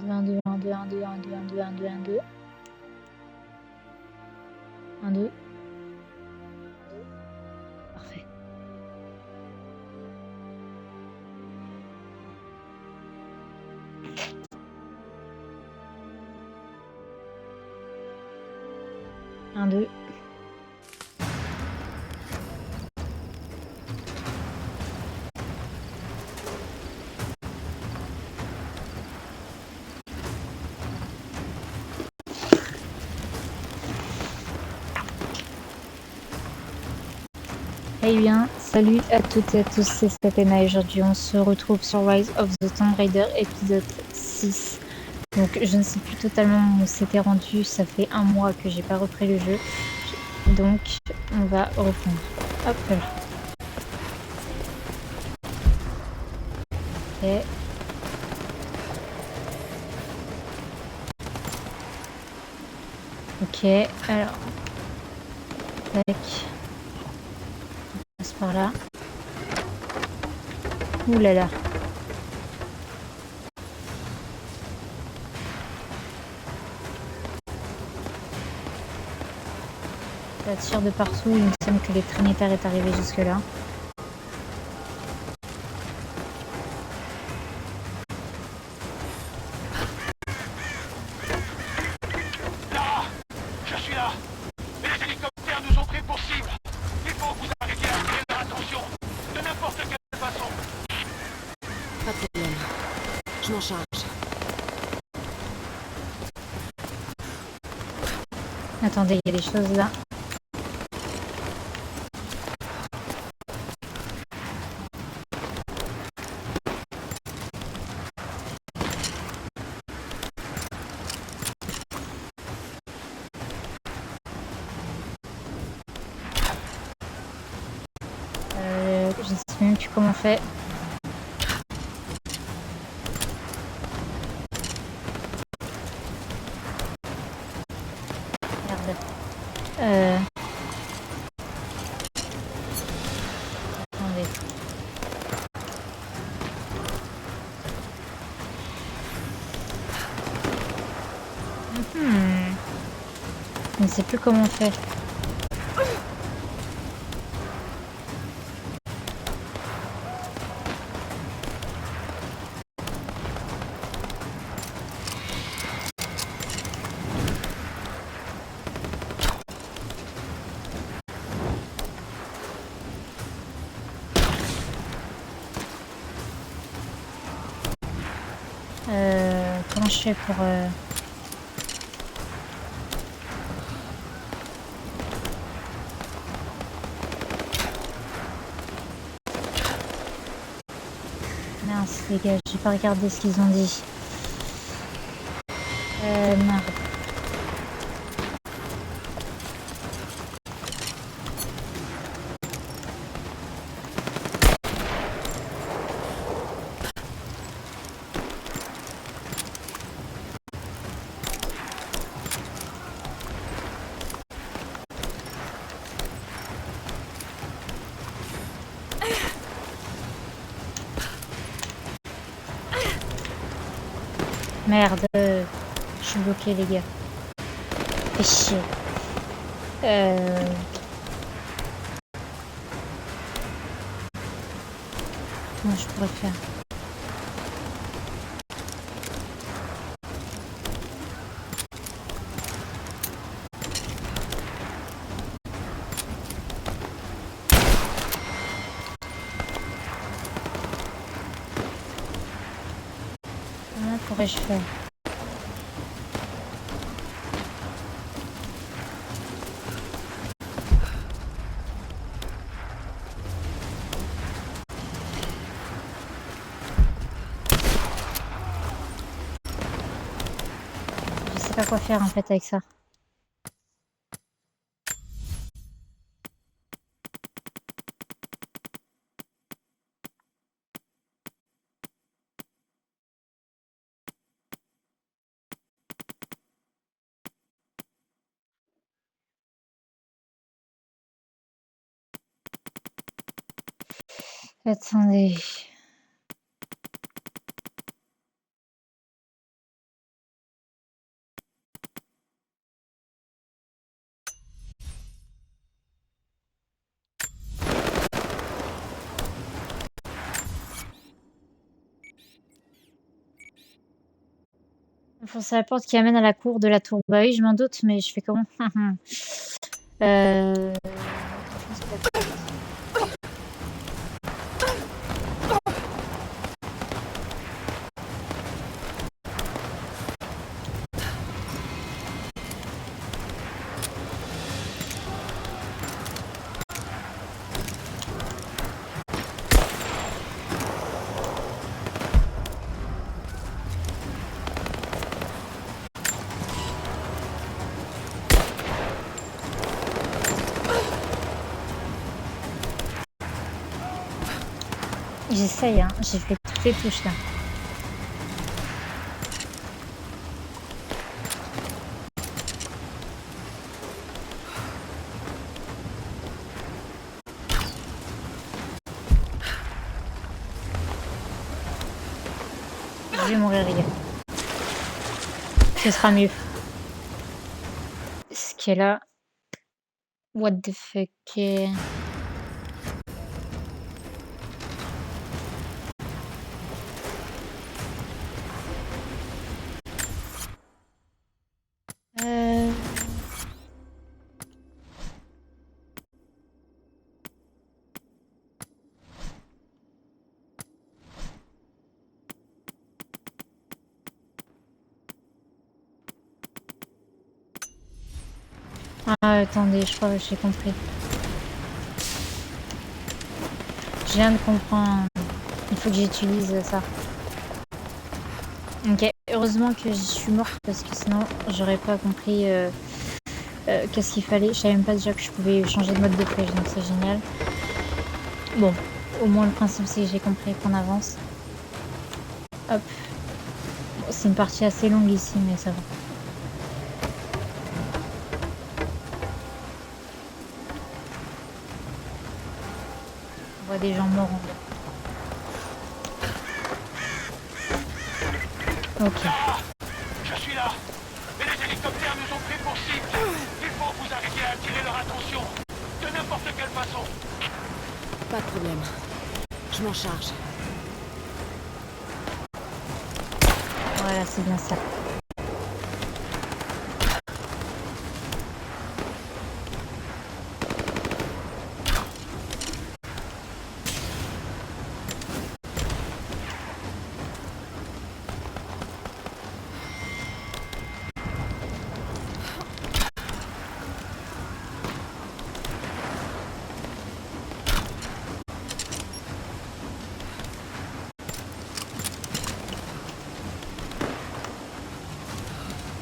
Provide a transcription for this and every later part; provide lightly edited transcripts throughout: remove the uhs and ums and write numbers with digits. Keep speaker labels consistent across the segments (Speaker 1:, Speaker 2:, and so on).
Speaker 1: 1, 2, 1, 2, 1, 2, 1, 2, 1, 2, 1, 2, 1, 2. 1, 2. Parfait. Un, deux. Eh bien, salut à toutes et à tous, c'est Statena et aujourd'hui on se retrouve sur Rise of the Tomb Raider épisode 6. Donc je ne sais plus totalement où on s'était rendu, ça fait un mois que j'ai pas repris le jeu. Donc on va reprendre. Hop là. Ok. Ok, alors. Tac. On passe par là. Ouh là là. Ça tire de partout, il me semble que les Trinitaires est arrivé jusque là.
Speaker 2: Je suis là. Mais les hélicoptères nous ont pris pour cible. Il faut que vous arrêtiez d'attirer leur attention. De n'importe quelle façon.
Speaker 3: Pas de problème. Je m'en charge.
Speaker 1: Attendez, il y a des choses là. Je ne sais même plus comment on fait. Merde. Attendez. Je ne sais plus comment on fait. Comment je fais pour... Mince les gars, j'ai pas regardé ce qu'ils ont dit. Merde. Merde, je suis bloqué les gars. Fais chier. Comment je pourrais faire? Comment pourrais-je faire? Je sais pas quoi faire en fait avec ça. Attendez. Forcer la porte qui amène à la cour de la tour. Bah oui, je m'en doute, mais je fais comment? euh... J'essaye, hein. J'ai fait toutes les touches là. Je vais mourir, les gars. Ce sera mieux. Ce qui est là. What the fuck. Euh... Ah, attendez, je crois que j'ai compris. Je viens de comprendre. Il faut que j'utilise ça. Ok, heureusement que je suis morte parce que sinon j'aurais pas compris qu'est-ce qu'il fallait. Je savais même pas déjà que je pouvais changer de mode de flèche, donc c'est génial. Bon, au moins le principe c'est que j'ai compris qu'on avance. Hop. Bon, c'est une partie assez longue ici, mais ça va. On voit des gens morts en bas. Ok.
Speaker 2: Je suis là. Et les hélicoptères nous ont pris pour cible. Il faut que vous arriviez à attirer leur attention. De n'importe quelle façon.
Speaker 3: Pas de problème. Je m'en charge.
Speaker 1: Voilà, c'est bien ça.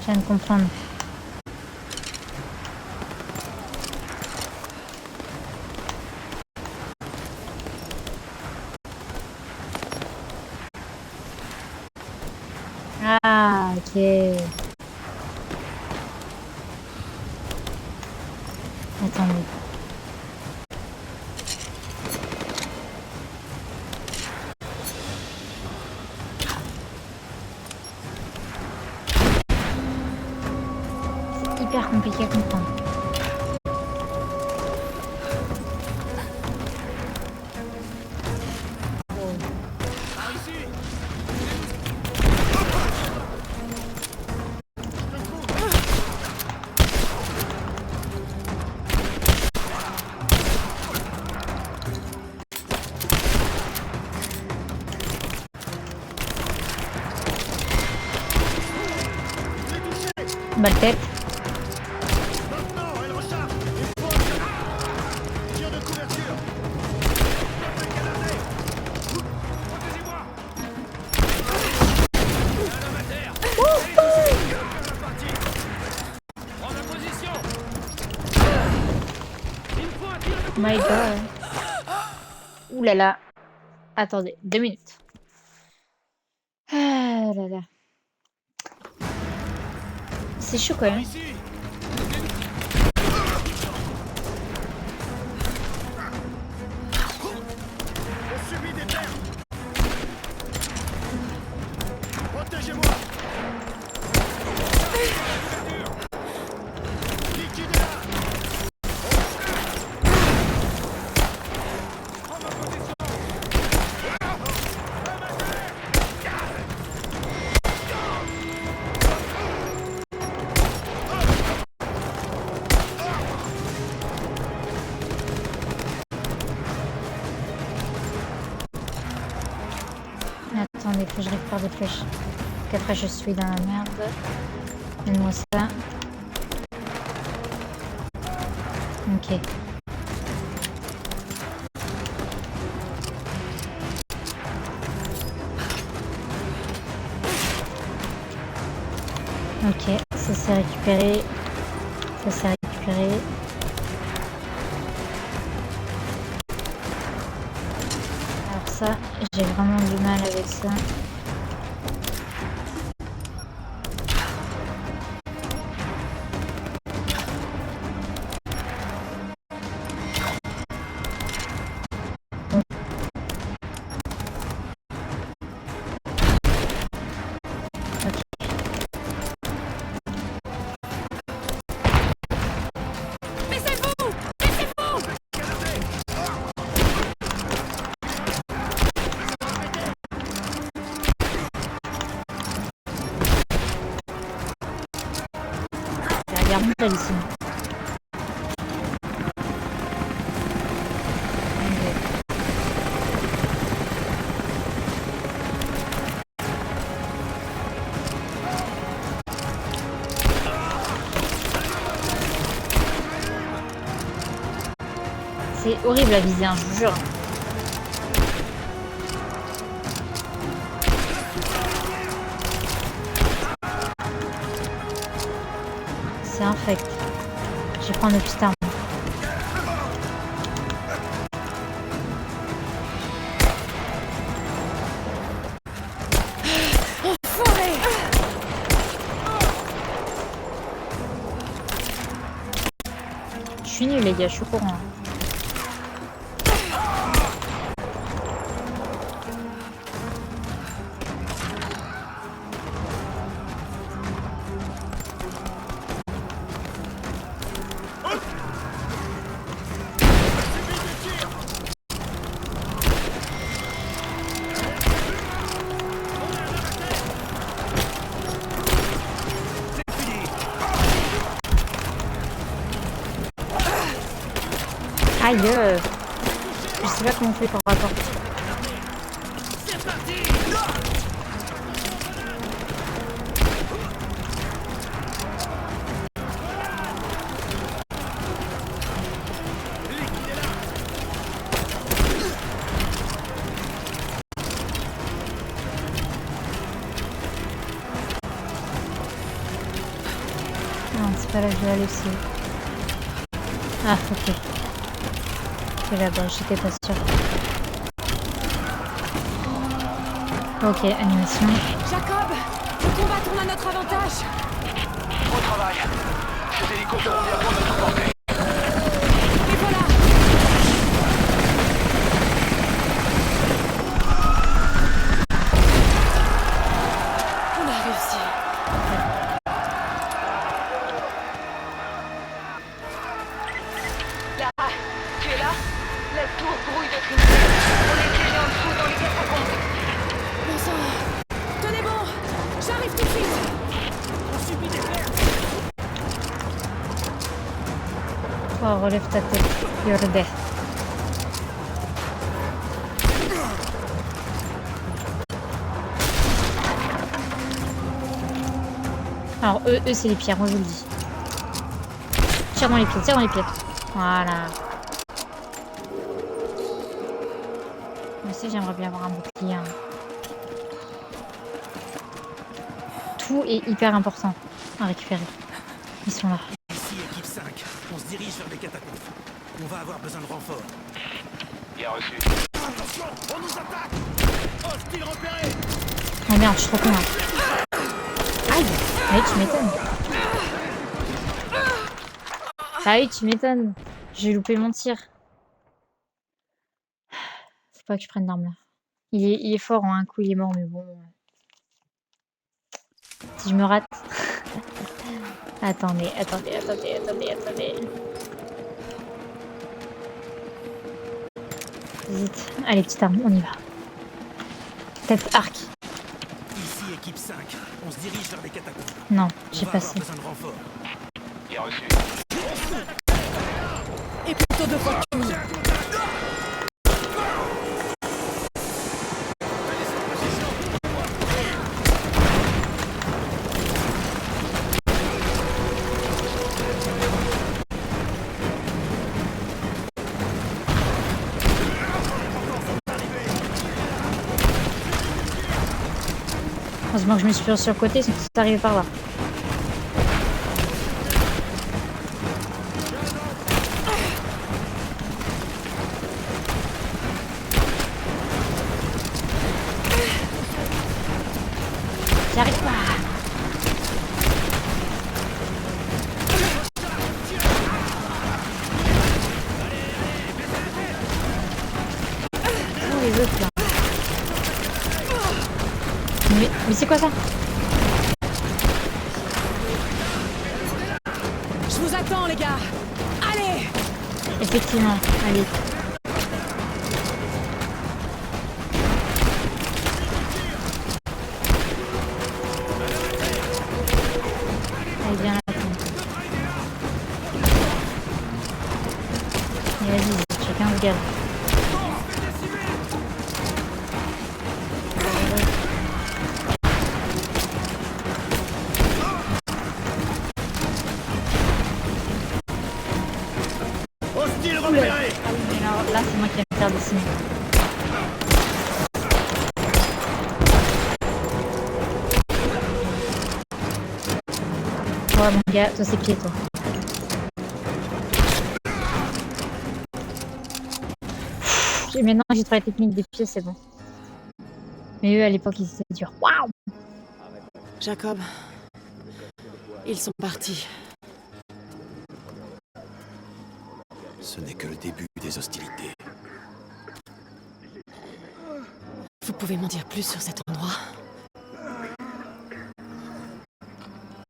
Speaker 1: Je viens de comprendre. Ah, ok. Attendez. C'est hyper compliqué à comprendre. Balle tête.
Speaker 2: Maintenant, elle recharge. Tir de couverture. Protégez-moi. Un homme à terre. Prends la position. Il me faut un tir de
Speaker 1: My god. Ouh là là. Attendez, 2 minutes. Ah là là. C'est chaud quand même.
Speaker 2: ici. On subit des pertes. Protégez-moi. Liquidez-la. Prends ma position.
Speaker 1: Que je récupère des flèches. Qu'après je suis dans la merde. Donne-moi ça. Ok. Ok, ça s'est récupéré. Ça s'est récupéré. Alors ça, j'ai vraiment du mal avec ça. La guerre mondiale ici. C'est horrible à viser, hein, je vous jure. C'est infect. Je vais prendre une petite arme. Je suis nul les gars, je suis au courant. Aïe, je sais pas comment on fait pour rapporter. Non, c'est pas là que je vais aller aussi. Ah, ok. C'est là-bas, j'étais pas sûre. Ok, animation.
Speaker 3: Jacob, le combat tourne à notre avantage.
Speaker 2: Bon travail. Ces hélicos seront bientôt à notre portée.
Speaker 3: Et voilà. On a réussi.
Speaker 4: Lara, tu es là? La tour grouille de Trinité. On est piégés en dessous dans les catacombes.
Speaker 3: Bon sang. Tenez bon. J'arrive tout de suite. On subit des pertes.
Speaker 1: Oh, relève ta tête. You're dead. Alors eux c'est les pierres, moi je vous le dis. Tire dans les pieds, tire dans les pieds. Voilà. Moi aussi j'aimerais bien avoir un bouclier. Hein. Tout est hyper important à récupérer. Ils sont là.
Speaker 5: Ici, équipe 5. On se dirige vers les catacombes. On va avoir besoin de renfort.
Speaker 2: Bien reçu.
Speaker 5: Attention, on nous attaque! Hostile repéré!
Speaker 1: Oh merde, je suis trop con là. Aïe! Aïe, tu m'étonnes. Aïe, tu m'étonnes. J'ai loupé mon tir. Faut pas que je prenne d'arme là. Il est fort en un coup, il est mort, mais bon. Si je me rate. Attendez. Vite. Allez, petite arme, on y va. Peut-être arc.
Speaker 5: Ici, équipe 5. On se dirige vers les catacombes.
Speaker 1: Non,
Speaker 5: On
Speaker 1: j'ai
Speaker 5: va
Speaker 1: passé.
Speaker 5: avoir besoin de renfort.
Speaker 2: Bien reçu.
Speaker 3: Et plutôt de fortune.
Speaker 1: Heureusement que je me suis sur le côté, c'est tout arrivé par là. J'arrive pas. Oh, les autres là. Mais c'est quoi ça?
Speaker 3: Je vous attends, les gars. Allez!
Speaker 1: Effectivement, allez. Allez, viens là. Et vas-y, chacun se garde.
Speaker 5: Hostile repéré!
Speaker 1: Ah oui, mais alors là, c'est moi qui vais me faire dessiner. Ouais, mon gars, toi, c'est pied, toi. Maintenant, j'ai trouvé la technique des pieds, c'est bon. Mais eux, à l'époque, ils étaient durs. Waouh!
Speaker 3: Jacob, ils sont partis.
Speaker 5: Ce n'est que le début des hostilités.
Speaker 3: Vous pouvez m'en dire plus sur cet endroit?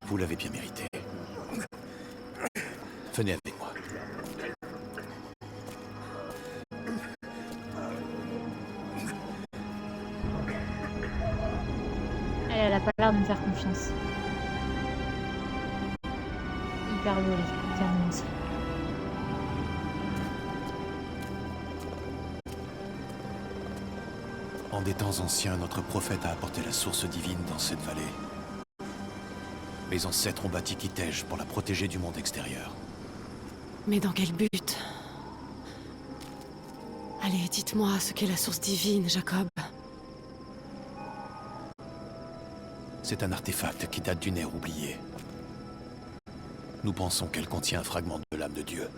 Speaker 5: Vous l'avez bien mérité. Venez avec moi.
Speaker 1: Elle a pas l'air de me faire confiance. Hyper joli, hyper immense.
Speaker 5: En des temps anciens, notre prophète a apporté la source divine dans cette vallée. Mes ancêtres ont bâti Kitej pour la protéger du monde extérieur.
Speaker 3: Mais dans quel but? Allez, dites-moi ce qu'est la source divine, Jacob.
Speaker 5: C'est un artefact qui date d'une ère oubliée. Nous pensons qu'elle contient un fragment de l'âme de Dieu.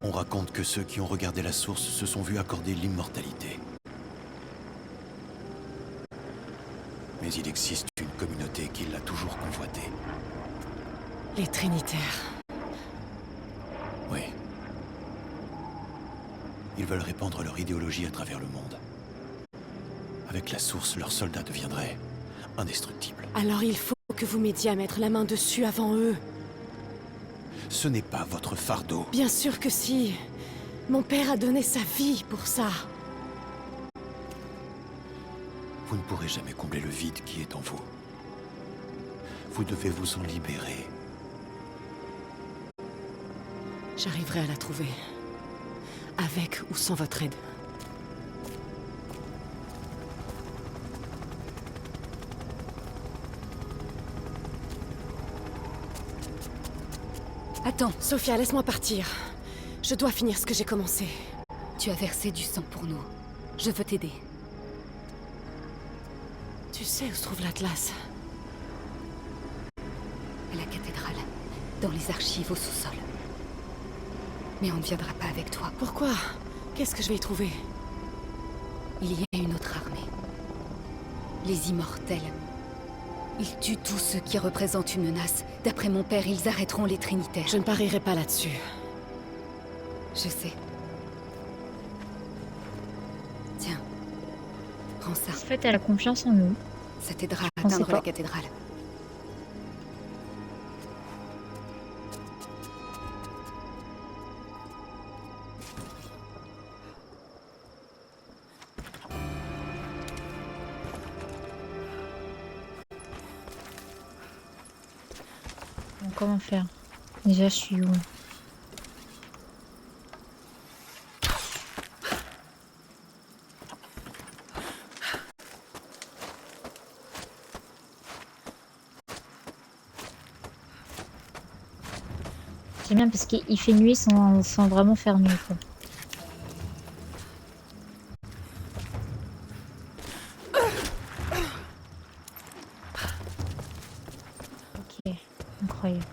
Speaker 5: On raconte que ceux qui ont regardé la source se sont vus accorder l'immortalité. Mais il existe une communauté qui l'a toujours convoitée.
Speaker 3: Les Trinitaires.
Speaker 5: Oui. Ils veulent répandre leur idéologie à travers le monde. Avec la source, leurs soldats deviendraient indestructibles.
Speaker 3: Alors il faut que vous m'aidiez à mettre la main dessus avant eux.
Speaker 5: Ce n'est pas votre fardeau.
Speaker 3: Bien sûr que si. Mon père a donné sa vie pour ça.
Speaker 5: Vous ne pourrez jamais combler le vide qui est en vous. Vous devez vous en libérer.
Speaker 3: J'arriverai à la trouver. Avec ou sans votre aide.
Speaker 6: Attends,
Speaker 3: Sophia, laisse-moi partir. Je dois finir ce que j'ai commencé.
Speaker 6: tu as versé du sang pour nous. Je veux t'aider.
Speaker 3: Tu sais où se trouve l'Atlas?
Speaker 6: À la cathédrale, dans les archives au sous-sol. Mais on ne viendra pas avec toi.
Speaker 3: Pourquoi? Qu'est-ce que je vais y trouver?
Speaker 6: Il y a une autre armée. Les Immortels. Ils tuent tous ceux qui représentent une menace. D'après mon père, ils arrêteront les Trinitaires.
Speaker 3: Je ne parierai pas là-dessus.
Speaker 6: Je sais. Tiens. Prends ça.
Speaker 1: En fait, elle a confiance en nous.
Speaker 6: Ça t'aidera à
Speaker 1: pensais
Speaker 6: atteindre
Speaker 1: pas.
Speaker 6: la cathédrale.
Speaker 1: Bon, comment faire? Déjà, je suis où? J'aime bien parce qu'il fait nuit sans vraiment faire nuit, quoi. Ok, incroyable.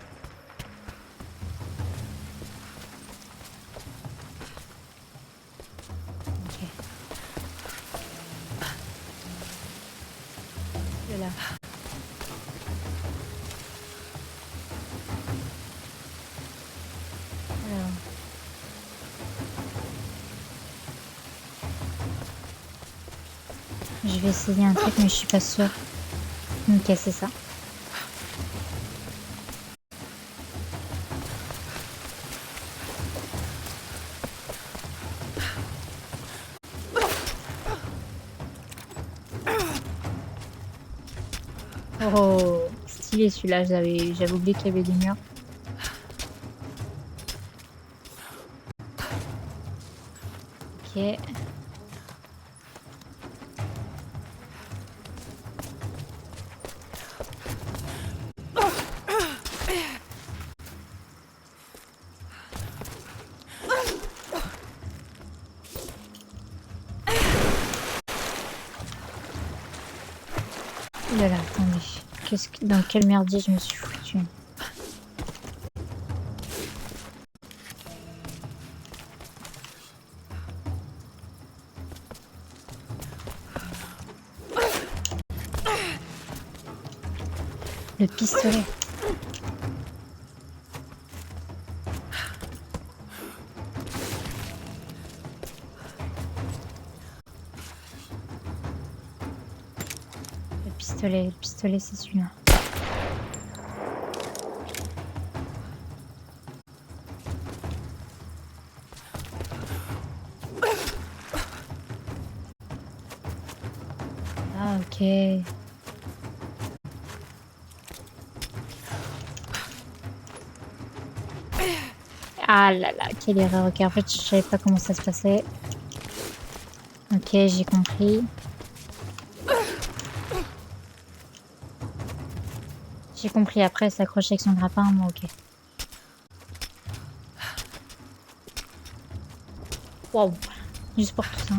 Speaker 1: Ok. De là. Alors. Je vais essayer un truc, mais je suis pas sûre. Ok, c'est ça. Oh, stylé celui-là, j'avais oublié qu'il y avait des murs. Ok. Oh là là, attendez. Dans quel merdier je me suis foutu? Le pistolet. Le pistolet, c'est celui-là. Ah, ok. Ah là là, quelle erreur. Ok, en fait, je savais pas comment ça se passait. Ok, j'ai compris. J'ai compris, après, s'accrocher avec son grappin, moi, ok. Wow, juste pour tout ça.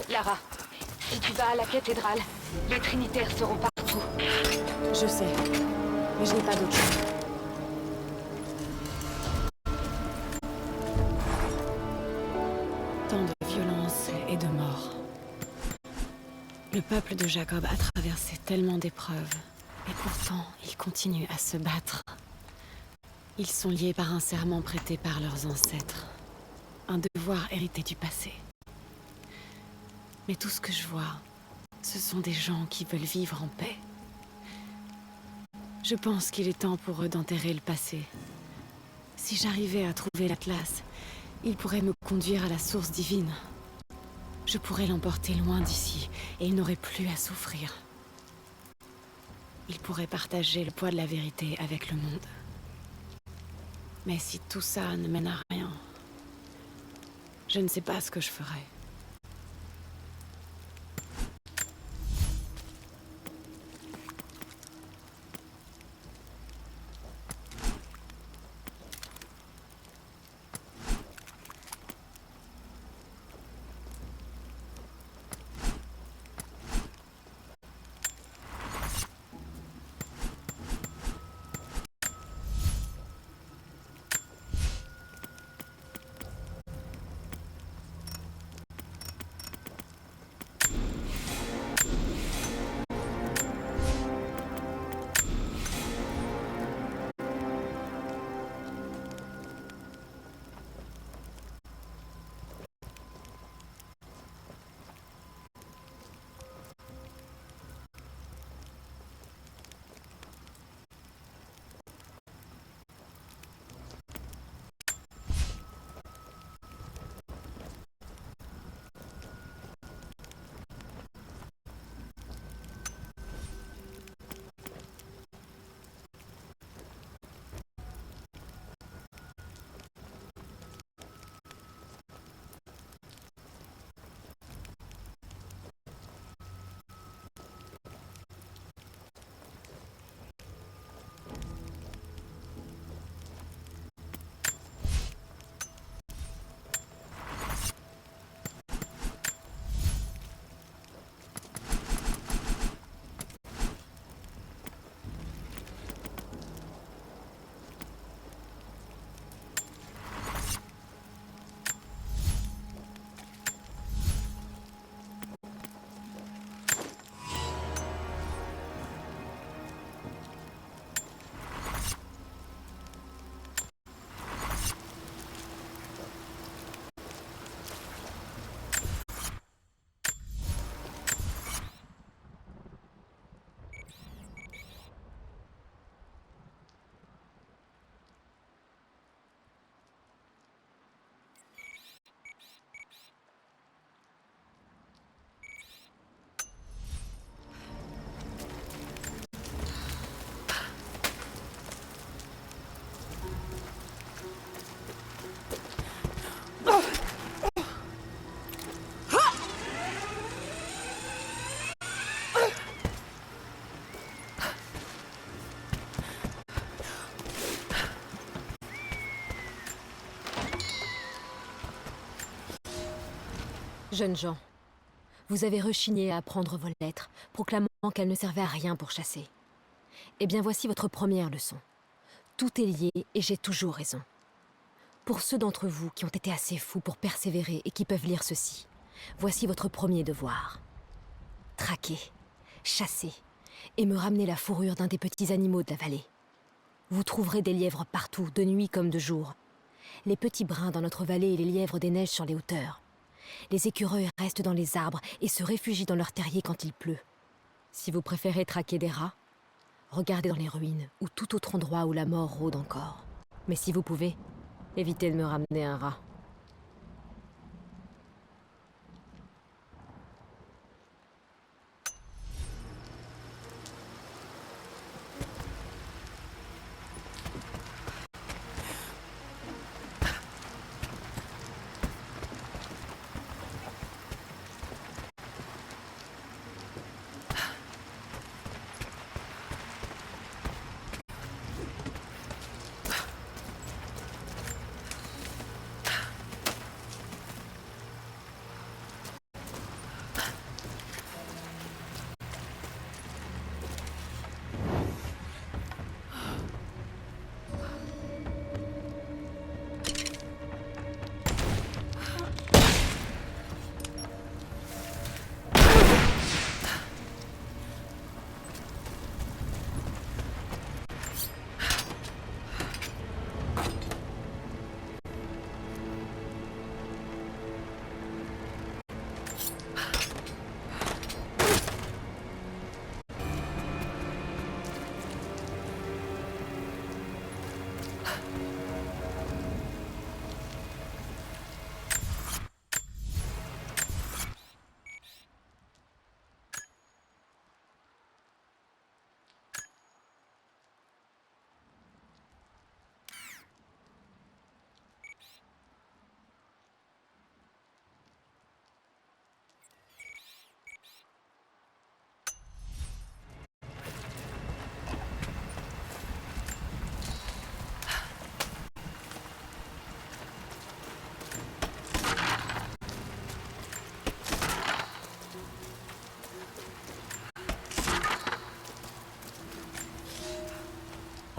Speaker 4: Lara, si tu vas à la cathédrale, les Trinitaires seront partout.
Speaker 3: Je sais, mais je n'ai pas d'autre choix. Tant de violence et de mort. Le peuple de Jacob a traversé tellement d'épreuves, et pourtant, ils continuent à se battre. Ils sont liés par un serment prêté par leurs ancêtres. Un devoir hérité du passé. Mais tout ce que je vois, ce sont des gens qui veulent vivre en paix. Je pense qu'il est temps pour eux d'enterrer le passé. Si j'arrivais à trouver l'Atlas, il pourrait me conduire à la source divine. Je pourrais l'emporter loin d'ici, et il n'aurait plus à souffrir. Il pourrait partager le poids de la vérité avec le monde. Mais si tout ça ne mène à rien, je ne sais pas ce que je ferai.
Speaker 7: Jeunes gens, vous avez rechigné à apprendre vos lettres, proclamant qu'elles ne servaient à rien pour chasser. Eh bien voici votre première leçon. Tout est lié et j'ai toujours raison. Pour ceux d'entre vous qui ont été assez fous pour persévérer et qui peuvent lire ceci, voici votre premier devoir. Traquer, chasser et me ramener la fourrure d'un des petits animaux de la vallée. Vous trouverez des lièvres partout, de nuit comme de jour. Les petits brins dans notre vallée et les lièvres des neiges sur les hauteurs. Les écureuils restent dans les arbres et se réfugient dans leurs terriers quand il pleut. Si vous préférez traquer des rats, regardez dans les ruines ou tout autre endroit où la mort rôde encore. Mais si vous pouvez, évitez de me ramener un rat.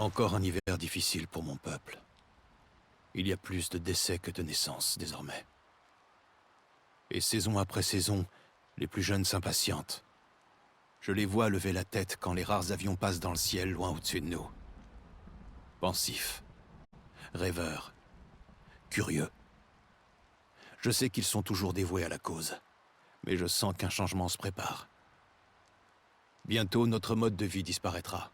Speaker 5: Encore un hiver difficile pour mon peuple. Il y a plus de décès que de naissances, désormais. Et saison après saison, les plus jeunes s'impatientent. Je les vois lever la tête quand les rares avions passent dans le ciel loin au-dessus de nous. Pensifs, rêveurs, curieux. Je sais qu'ils sont toujours dévoués à la cause, mais je sens qu'un changement se prépare. Bientôt, notre mode de vie disparaîtra.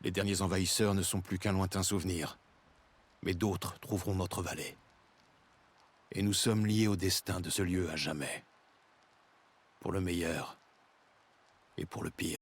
Speaker 5: Les derniers envahisseurs ne sont plus qu'un lointain souvenir, mais d'autres trouveront notre vallée. Et nous sommes liés au destin de ce lieu à jamais. Pour le meilleur et pour le pire.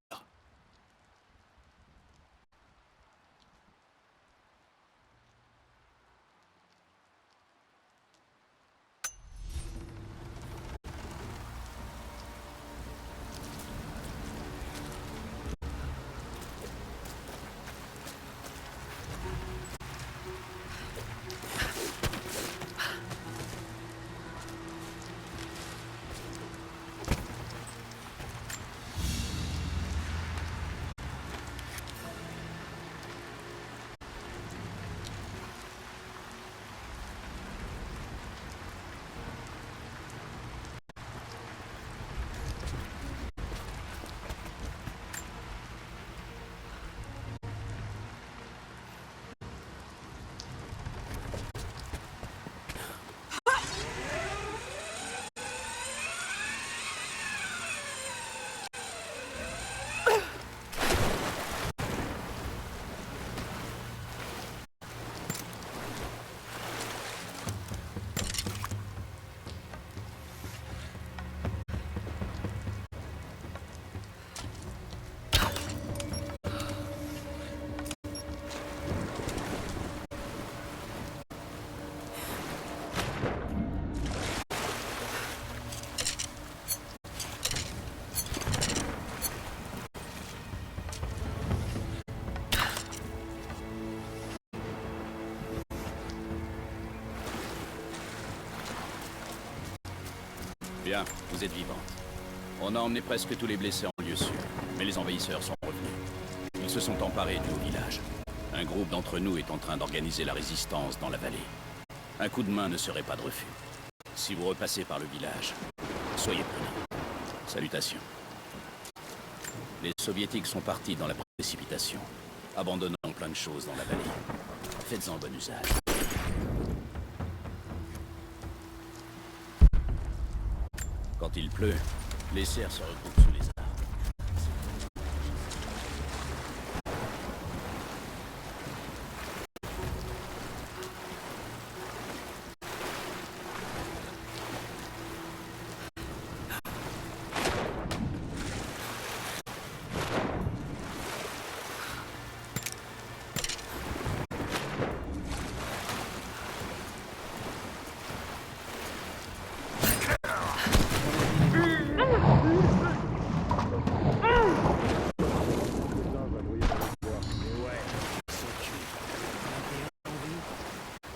Speaker 8: Bien, vous êtes vivante. On a emmené presque tous les blessés en lieu sûr, mais les envahisseurs sont revenus. Ils se sont emparés du haut village. Un groupe d'entre nous est en train d'organiser la résistance dans la vallée. Un coup de main ne serait pas de refus. Si vous repassez par le village, soyez prudents. Salutations. Les soviétiques sont partis dans la précipitation, abandonnant plein de choses dans la vallée. Faites-en bon usage. Quand il pleut, les cerfs se regroupent sous les arbres.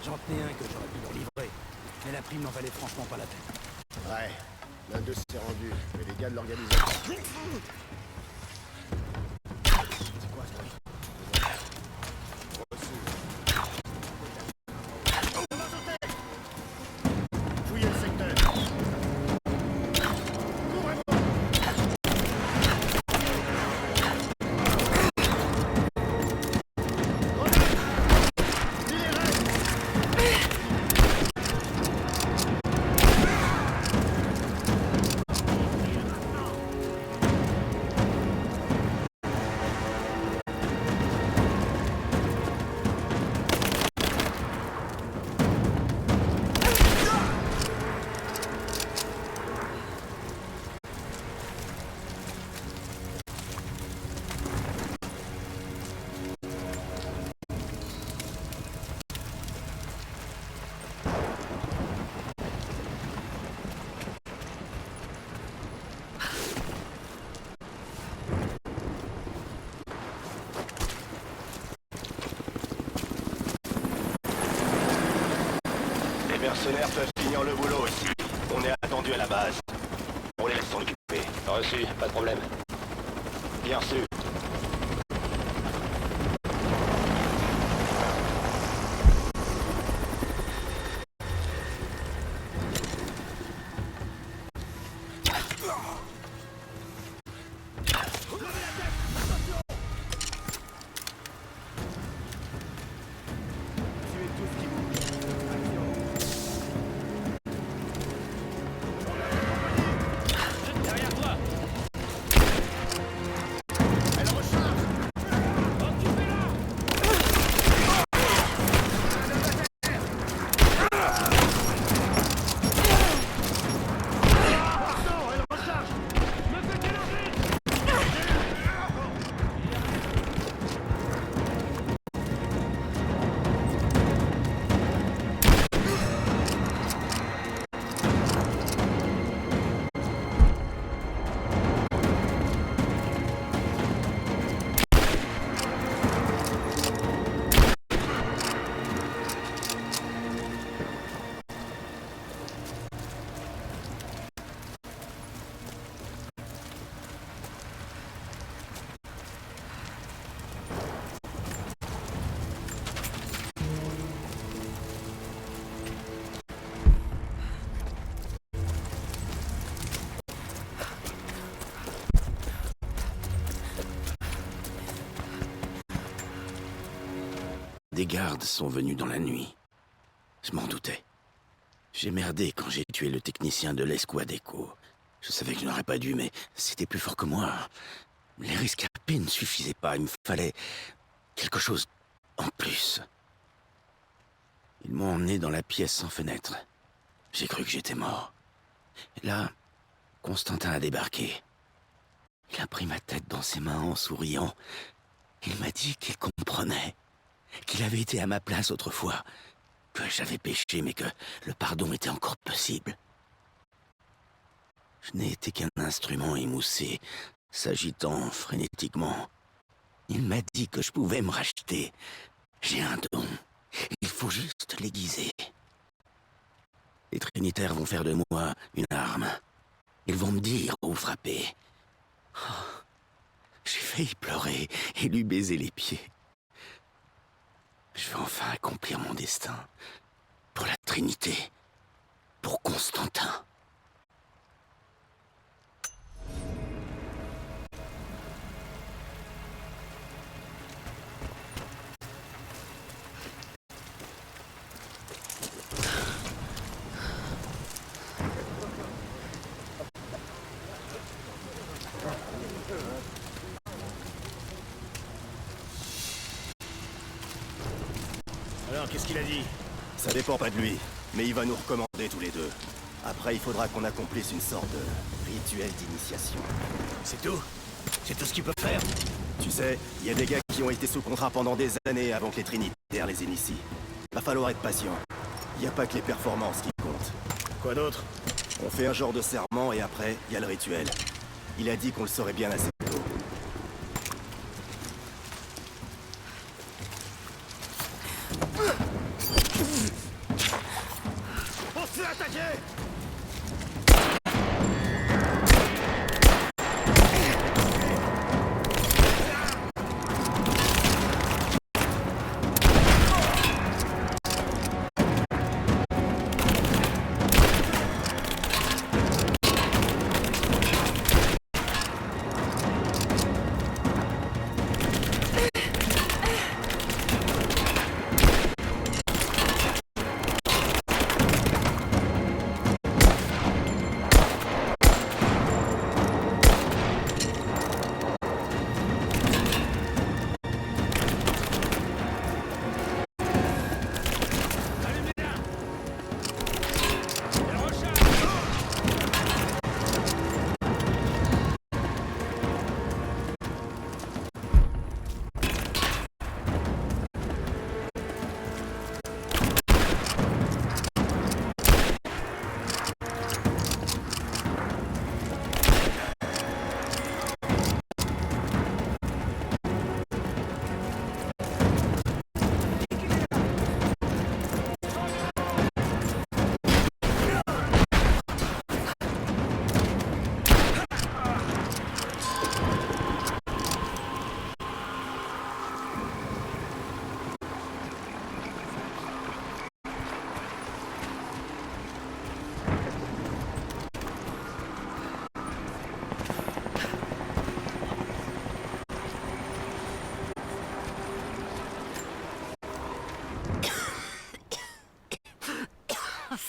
Speaker 9: J'en tenais un que j'aurais pu leur livrer, mais la prime n'en valait franchement pas la peine.
Speaker 10: Ouais, l'un d'eux s'est rendu, mais les gars de l'organisation... C'est quoi ce truc? Reçu. Fouillez le secteur. Les mercenaires peuvent finir le boulot ici. On est attendu à la base. On les laisse s'en occuper. Reçu, pas de problème. Bien reçu.
Speaker 9: Des gardes sont venus dans la nuit. Je m'en doutais. J'ai merdé quand j'ai tué le technicien de l'escouade Echo. Je savais que je n'aurais pas dû, mais c'était plus fort que moi. Les rescapés ne suffisaient pas, il me fallait quelque chose en plus. Ils m'ont emmené dans la pièce sans fenêtre. J'ai cru que j'étais mort. Et là, Constantin a débarqué. Il a pris ma tête dans ses mains en souriant. Il m'a dit qu'il comprenait. Qu'il avait été à ma place autrefois, que j'avais péché mais que le pardon était encore possible. Je n'ai été qu'un instrument émoussé, s'agitant frénétiquement. Il m'a dit que je pouvais me racheter. J'ai un don, il faut juste l'aiguiser. Les Trinitaires vont faire de moi une arme, Ils vont me dire où frapper. Oh, j'ai failli pleurer et lui baiser les pieds. Je vais enfin accomplir mon destin. Pour la Trinité. Pour Constantin.
Speaker 10: Alors, qu'est-ce qu'il a dit? Ça dépend pas de lui, mais il va nous recommander tous les deux. Après, il faudra qu'on accomplisse une sorte de rituel d'initiation. C'est tout? C'est tout ce qu'il peut faire? Tu sais, il y a des gars qui ont été sous contrat pendant des années avant que les Trinitaires les initient. Va falloir être patient. Il n'y a pas que les performances qui comptent. Quoi d'autre? On fait un genre de serment et après, il y a le rituel. Il a dit qu'on le saurait bien assez tôt. On se fait attaquer!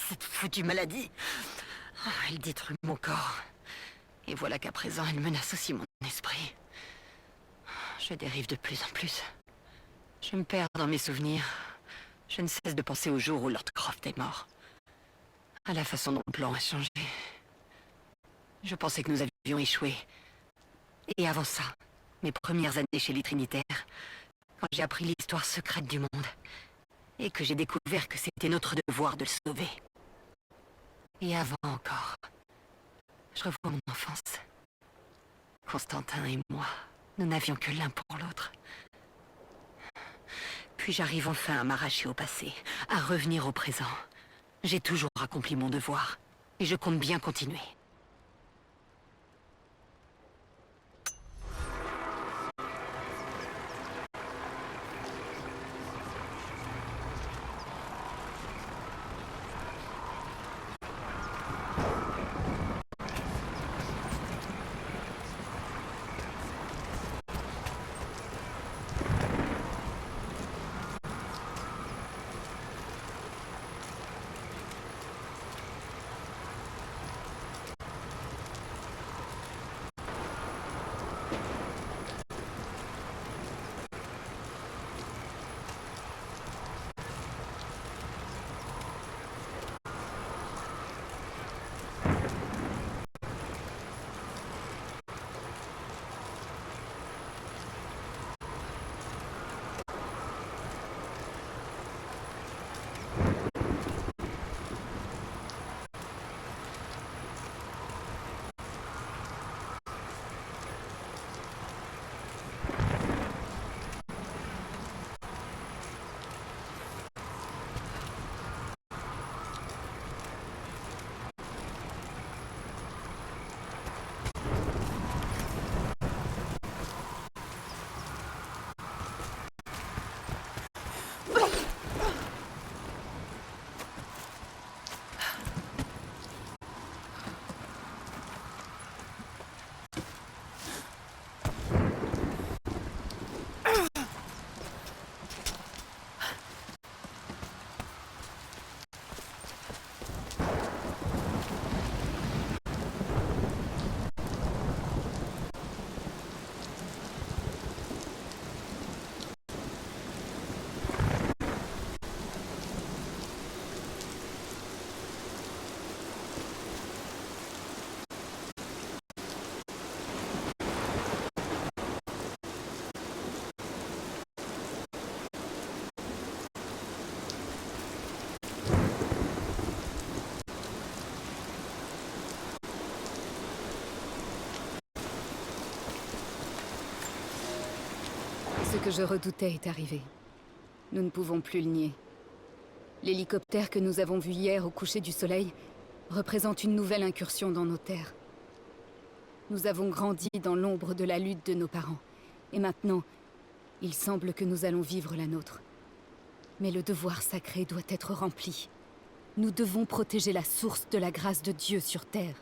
Speaker 11: Cette foutue maladie. Oh, elle détruit mon corps. Et voilà qu'à présent, elle menace aussi mon esprit. Je dérive de plus en plus. Je me perds dans mes souvenirs. Je ne cesse de penser au jour où Lord Croft est mort. À la façon dont le plan a changé. Je pensais que nous avions échoué. Et avant ça, mes premières années chez les Trinitaires, quand j'ai appris l'histoire secrète du monde, et que j'ai découvert que c'était notre devoir de le sauver. Et avant encore, je revois mon enfance. Constantin et moi, nous n'avions que l'un pour l'autre. Puis j'arrive enfin à m'arracher au passé, à revenir au présent. J'ai toujours accompli mon devoir, et je compte bien continuer.
Speaker 6: Ce que je redoutais est arrivé. Nous ne pouvons plus le nier. L'hélicoptère que nous avons vu hier au coucher du soleil représente une nouvelle incursion dans nos terres. Nous avons grandi dans l'ombre de la lutte de nos parents. Et maintenant, il semble que nous allons vivre la nôtre. Mais le devoir sacré doit être rempli. Nous devons protéger la source de la grâce de Dieu sur Terre.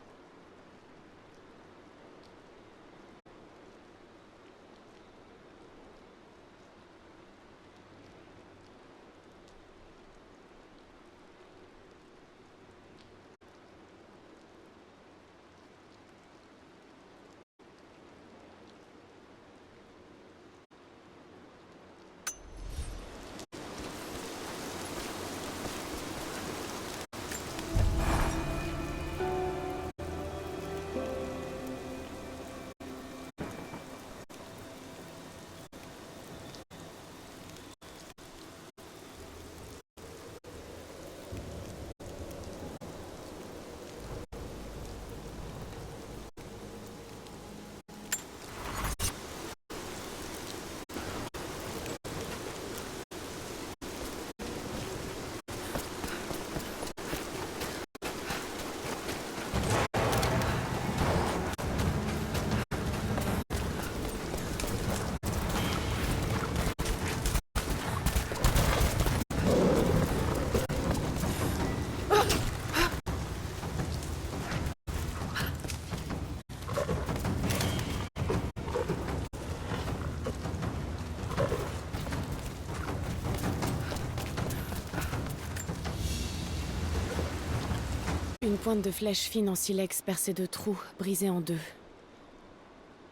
Speaker 3: Une pointe de flèche fine en silex percée de trous, brisée en deux.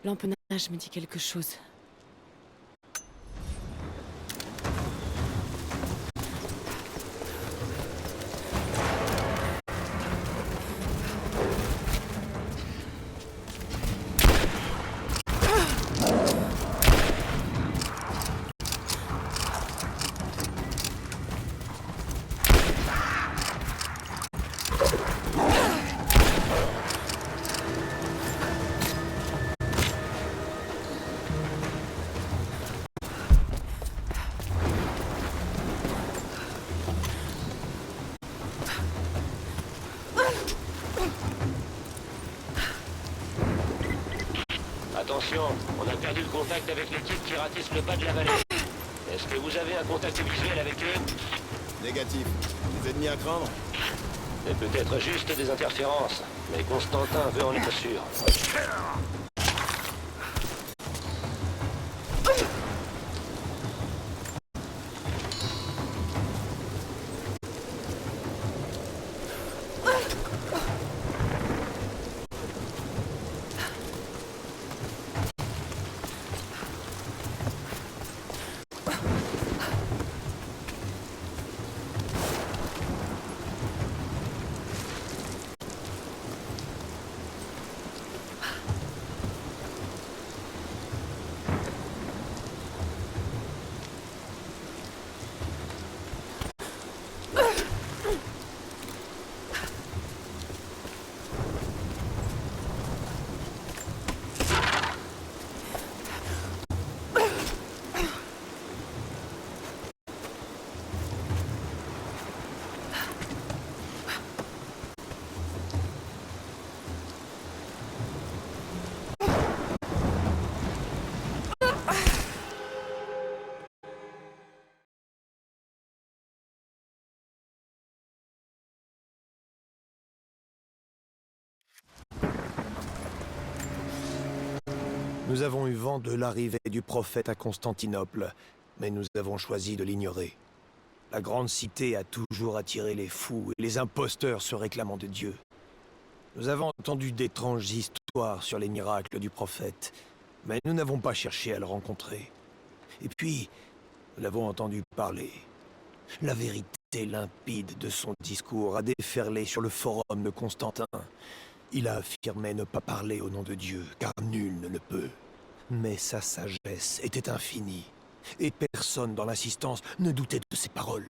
Speaker 3: L'empennage me dit quelque chose.
Speaker 12: Attention, on a perdu le contact avec l'équipe qui ratisse le bas de la vallée. Est-ce que vous avez un contact visuel avec eux?
Speaker 10: Négatif. Des ennemis à craindre?
Speaker 12: C'est peut-être juste des interférences, mais Constantin veut en être sûr.
Speaker 10: Nous avons eu vent de l'arrivée du prophète à Constantinople, mais nous avons choisi de l'ignorer. La grande cité a toujours attiré les fous et les imposteurs se réclamant de Dieu. Nous avons entendu d'étranges histoires sur les miracles du prophète, mais nous n'avons pas cherché à le rencontrer. Et puis, nous l'avons entendu parler. La vérité limpide de son discours a déferlé sur le forum de Constantin. Il a affirmé ne pas parler au nom de Dieu, car nul ne le peut. Mais sa sagesse était infinie, et personne dans l'assistance ne doutait de ses paroles.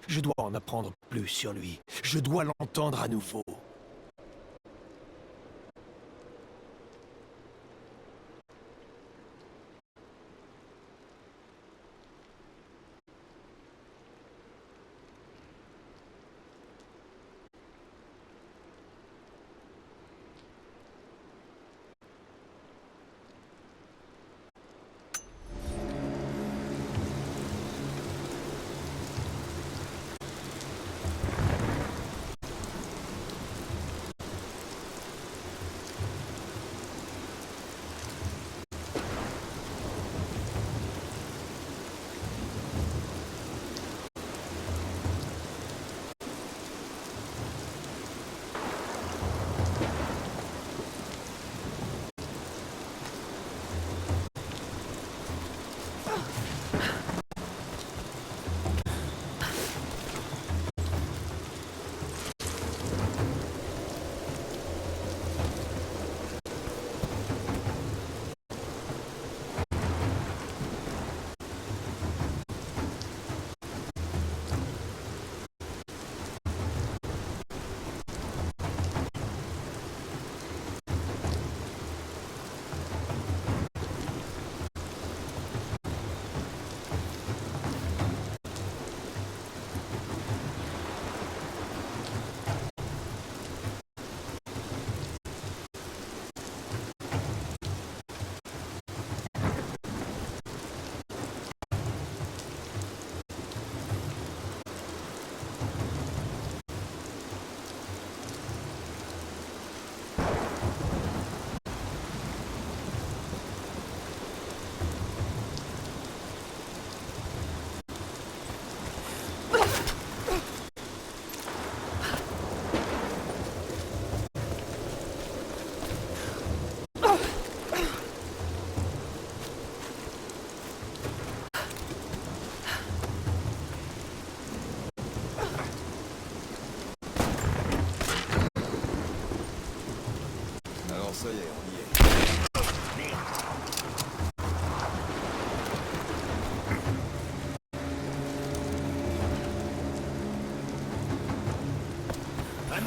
Speaker 10: Je dois en apprendre plus sur lui. Je dois l'entendre à nouveau.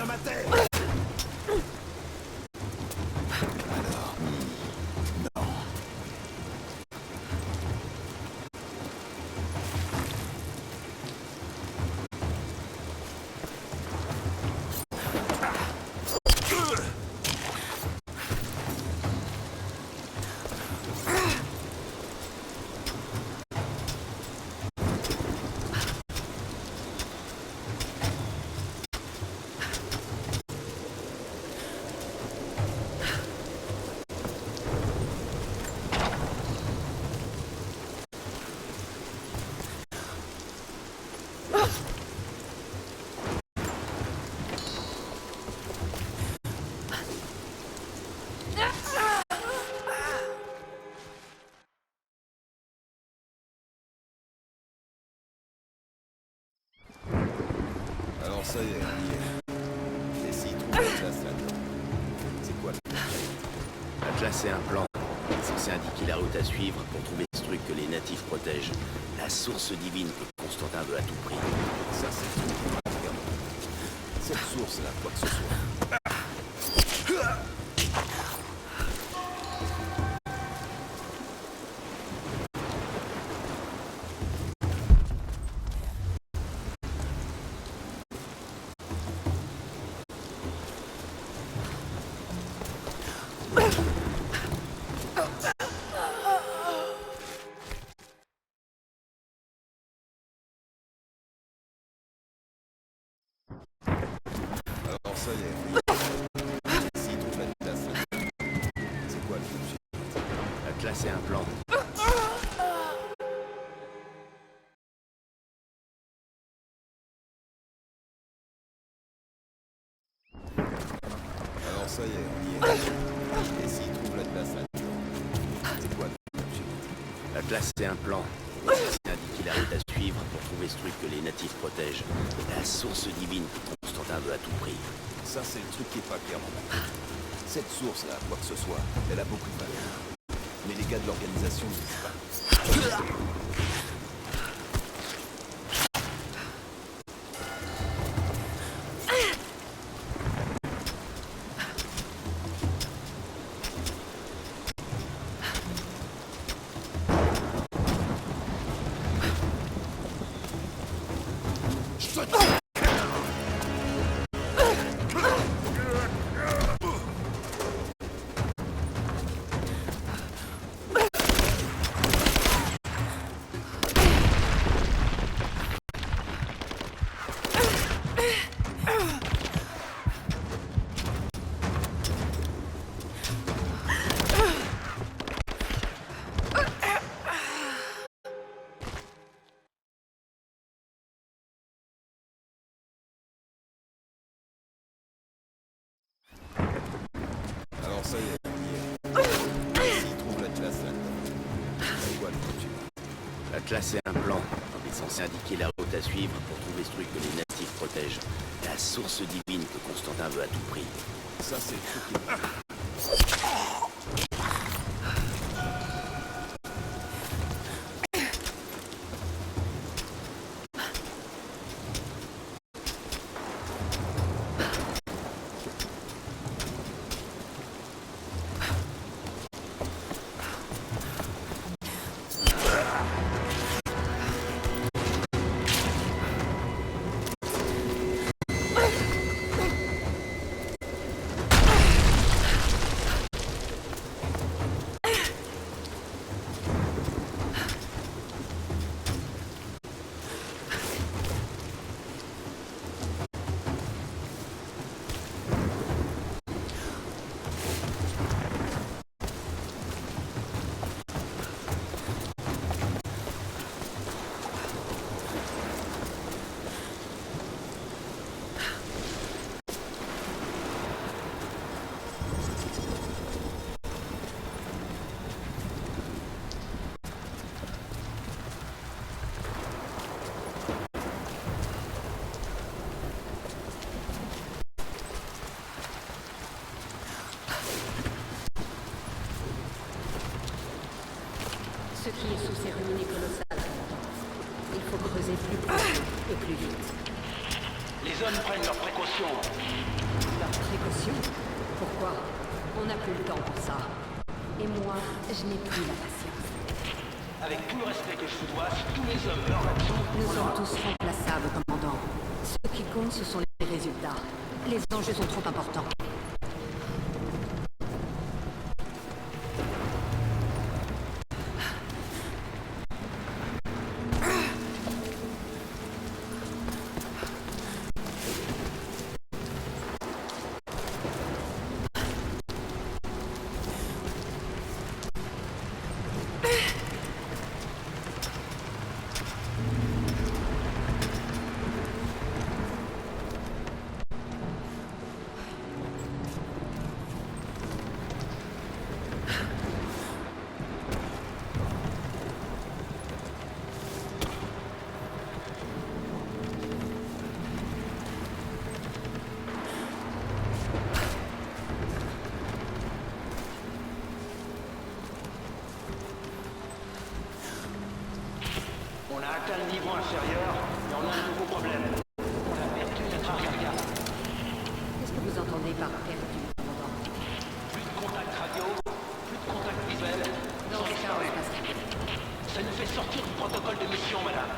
Speaker 10: de ma terre.
Speaker 9: Alors, non.
Speaker 10: Alors ça y est, on y est. Et s'il trouve la classe là-dedans, c'est quoi le projet?
Speaker 9: La classe est un plan. Censé indiquer la route à suivre pour trouver ce truc que les natifs protègent. La source divine que Constantin veut à tout prix.
Speaker 10: Ça, c'est le truc qui m'a vraiment. Cette source-là, quoi que ce soit. Alors ça y est. S'il trouve la classe là-dedans, c'est quoi le projet?
Speaker 9: La classe est un plan.
Speaker 10: Alors ça y est, on y est. Et s'il trouve la classe là-dedans, c'est quoi le projet?
Speaker 9: La classe est un plan. Censé indiquer la route à suivre pour trouver ce truc que les natifs protègent. La source divine que Constantin veut à tout prix.
Speaker 10: Ça, c'est le truc qui est pas clair dans ma tête. Cette source-là, quoi que ce soit, elle a beaucoup de valeur. Mais les gars de l'organisation ne disent pas. Alors ça y est, on y est. S'il trouve la classe là-dedans, c'est quoi le projet?
Speaker 9: La classe est un plan. Il est censé indiquer la route à suivre pour trouver ce truc que les natifs protègent. La source divine que Constantin veut à tout prix.
Speaker 10: Ça, c'est le truc qui est...
Speaker 11: Ce qui est sous ces ruines est colossal. Il faut creuser plus profond et plus vite.
Speaker 2: Les hommes prennent leurs précautions.
Speaker 11: Leurs précautions? Pourquoi? On n'a plus le temps pour ça. Et moi, je n'ai plus la patience.
Speaker 2: Avec tout le respect que je vous dois, si tous les hommes meurent là-dessous...
Speaker 11: Nous sommes tous remplaçables, commandant. Ce qui compte, ce sont les résultats. Les enjeux sont trop importants.
Speaker 2: On a atteint le niveau inférieur, mais on a un nouveau problème. On a perdu notre arrière-garde.
Speaker 11: Qu'est-ce que vous entendez par perdu, commandant?
Speaker 2: Plus de contact radio, plus de contact visuel.
Speaker 11: Dans ce cas, on se passe.
Speaker 2: Ça nous fait sortir du protocole de mission, madame.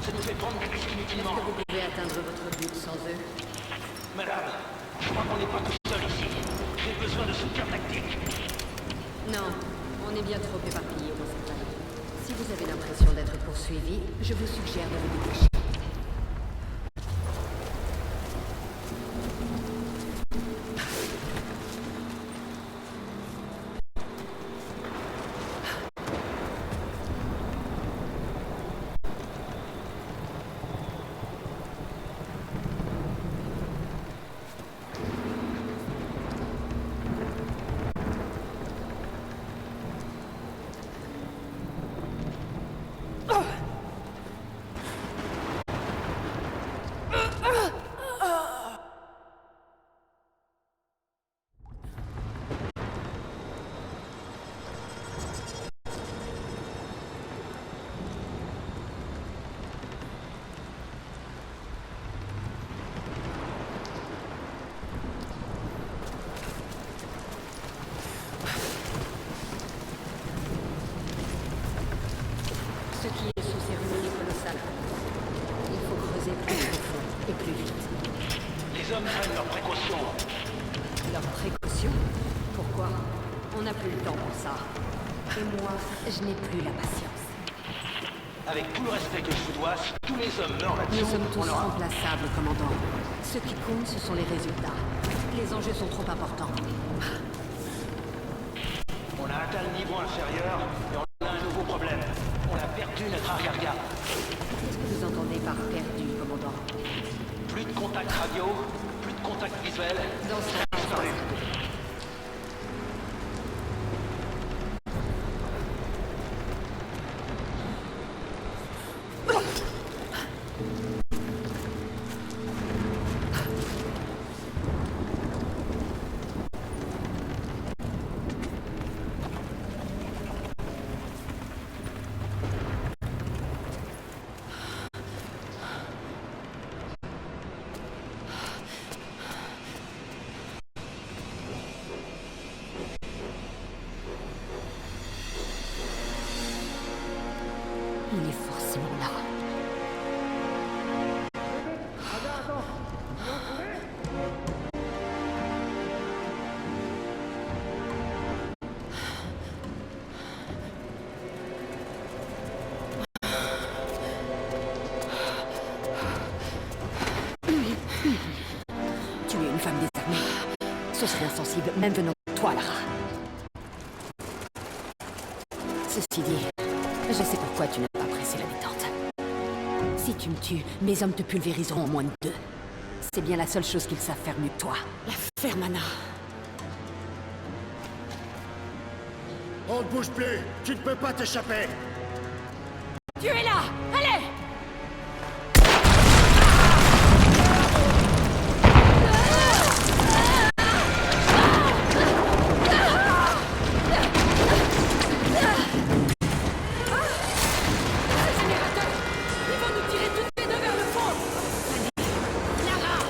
Speaker 2: Ça nous fait prendre des risques inutilement.
Speaker 11: Est-ce que vous pouvez atteindre votre but sans eux?
Speaker 2: Madame, je crois qu'on n'est pas tout seul ici. J'ai besoin de soutien tactique.
Speaker 11: Non, on est bien trop éparpillés dans cette vallée. Si vous avez l'impression d'être poursuivi, je vous suggère de vous dépêcher. Ce qui est sous ces ruines est colossal. Il faut creuser plus profond et plus vite.
Speaker 2: Les hommes prennent leurs précautions.
Speaker 11: Leurs précautions? Pourquoi? On n'a plus le temps pour ça. Et moi, je n'ai plus la patience.
Speaker 2: Avec tout le respect que je vous dois, si tous les hommes meurent là-dessous,
Speaker 11: Nous sommes tous
Speaker 2: on aura...
Speaker 11: remplaçables, commandant. Ce qui compte, ce sont les résultats. Les enjeux sont trop importants.
Speaker 2: On a atteint le niveau inférieur et on a un nouveau problème. On a perdu notre arrière-garde.
Speaker 11: Qu'est-ce que vous entendez par perdu, commandant?
Speaker 2: Plus de contact radio, plus de contact visuel.
Speaker 11: Dans ce cas, on passe. Il est forcément là. Tu es une femme désarmée. Ce serait insensible, même venant de toi, Lara. Ceci dit, je sais pourquoi tu n'as pas pressé la détente. Si tu me tues, mes hommes te pulvériseront en moins de 2. C'est bien la seule chose qu'ils savent faire mieux que toi. La Fermana.
Speaker 10: On ne bouge plus. Tu ne peux pas t'échapper.
Speaker 11: Tu es là! Allez! Ils vont nous tirer toutes les deux vers le fond! Lara!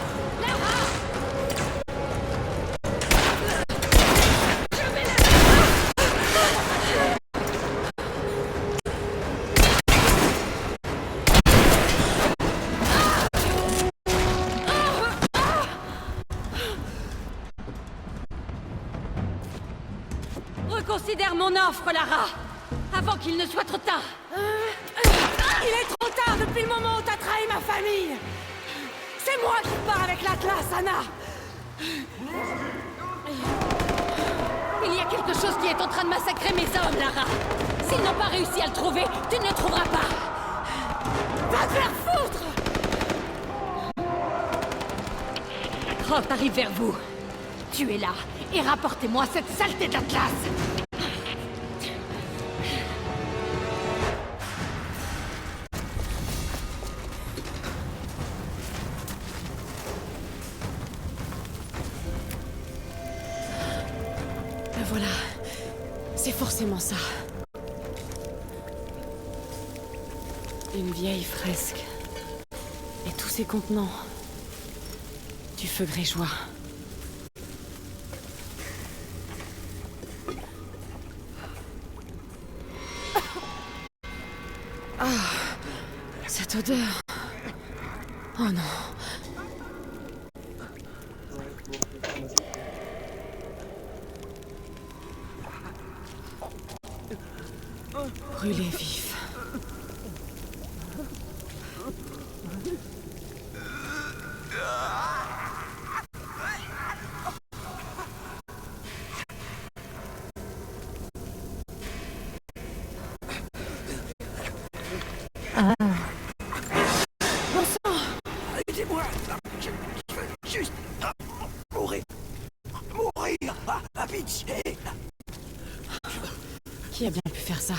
Speaker 11: Reconsidère mon offre, Lara, avant qu'il ne soit trop tard. Il est trop tard depuis le moment où t'as trahi ma famille. C'est moi qui pars avec l'Atlas, Anna. Il y a quelque chose qui est en train de massacrer mes hommes, Lara. S'ils n'ont pas réussi à le trouver, tu ne le trouveras pas. Va te faire foutre! Croft arrive vers vous. Tuez là et rapportez-moi cette saleté d'Atlas.
Speaker 3: Ben voilà. C'est forcément ça. Une vieille fresque. Et tous ces contenants. Du feu grégeois. Ah, cette odeur. Oh non. Brûlé vif.
Speaker 1: Ah.
Speaker 3: Bon sang!
Speaker 10: Aidez-moi! Je veux juste mourir. Mourir! À pitié!
Speaker 3: Qui a bien pu faire ça?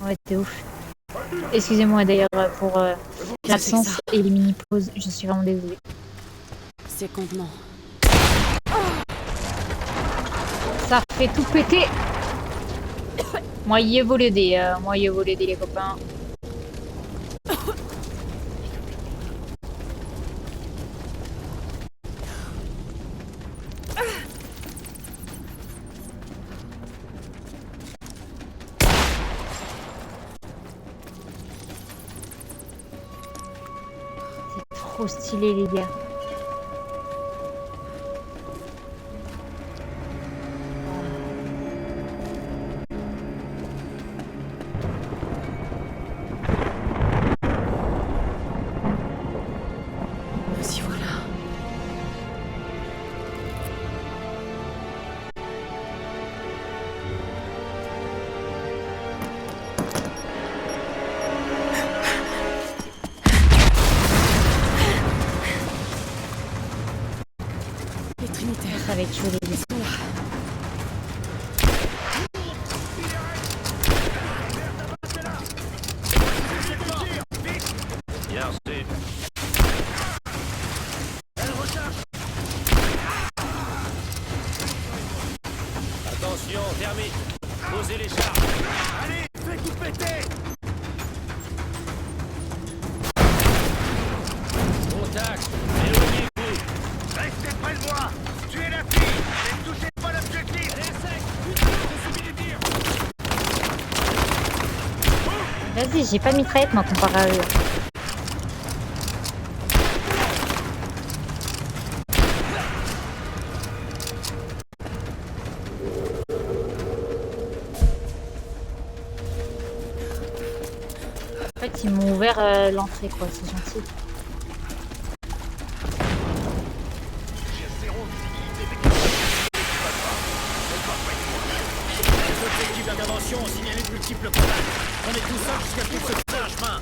Speaker 1: Ouais, t'es ouf. Excusez-moi d'ailleurs pour l'absence et les mini-pauses, je suis vraiment désolée.
Speaker 3: Ces contenants.
Speaker 1: Ça fait tout péter. Moi, il vaut le dé, les copains. C'est trop stylé, les gars.
Speaker 3: Voici voilà. Les Trinitaires.
Speaker 1: Ça va être chaud, les gars.
Speaker 3: Ils sont là.
Speaker 12: Bien reçu. Attention, termite. Posez les chars.
Speaker 10: Allez, fais tout péter!
Speaker 12: Contact. Éloignez-vous.
Speaker 2: Restez près de moi. Tuez la fille. Ne touchez pas l'objectif.
Speaker 1: Vas-y, j'ai pas de mitraillette, moi, comparé à eux. En fait, ils m'ont ouvert l'entrée, quoi, c'est gentil.
Speaker 10: Les objectifs d'intervention ont signalé de multiples contacts. On est tout seul jusqu'à ce qu'il se fasse un chemin.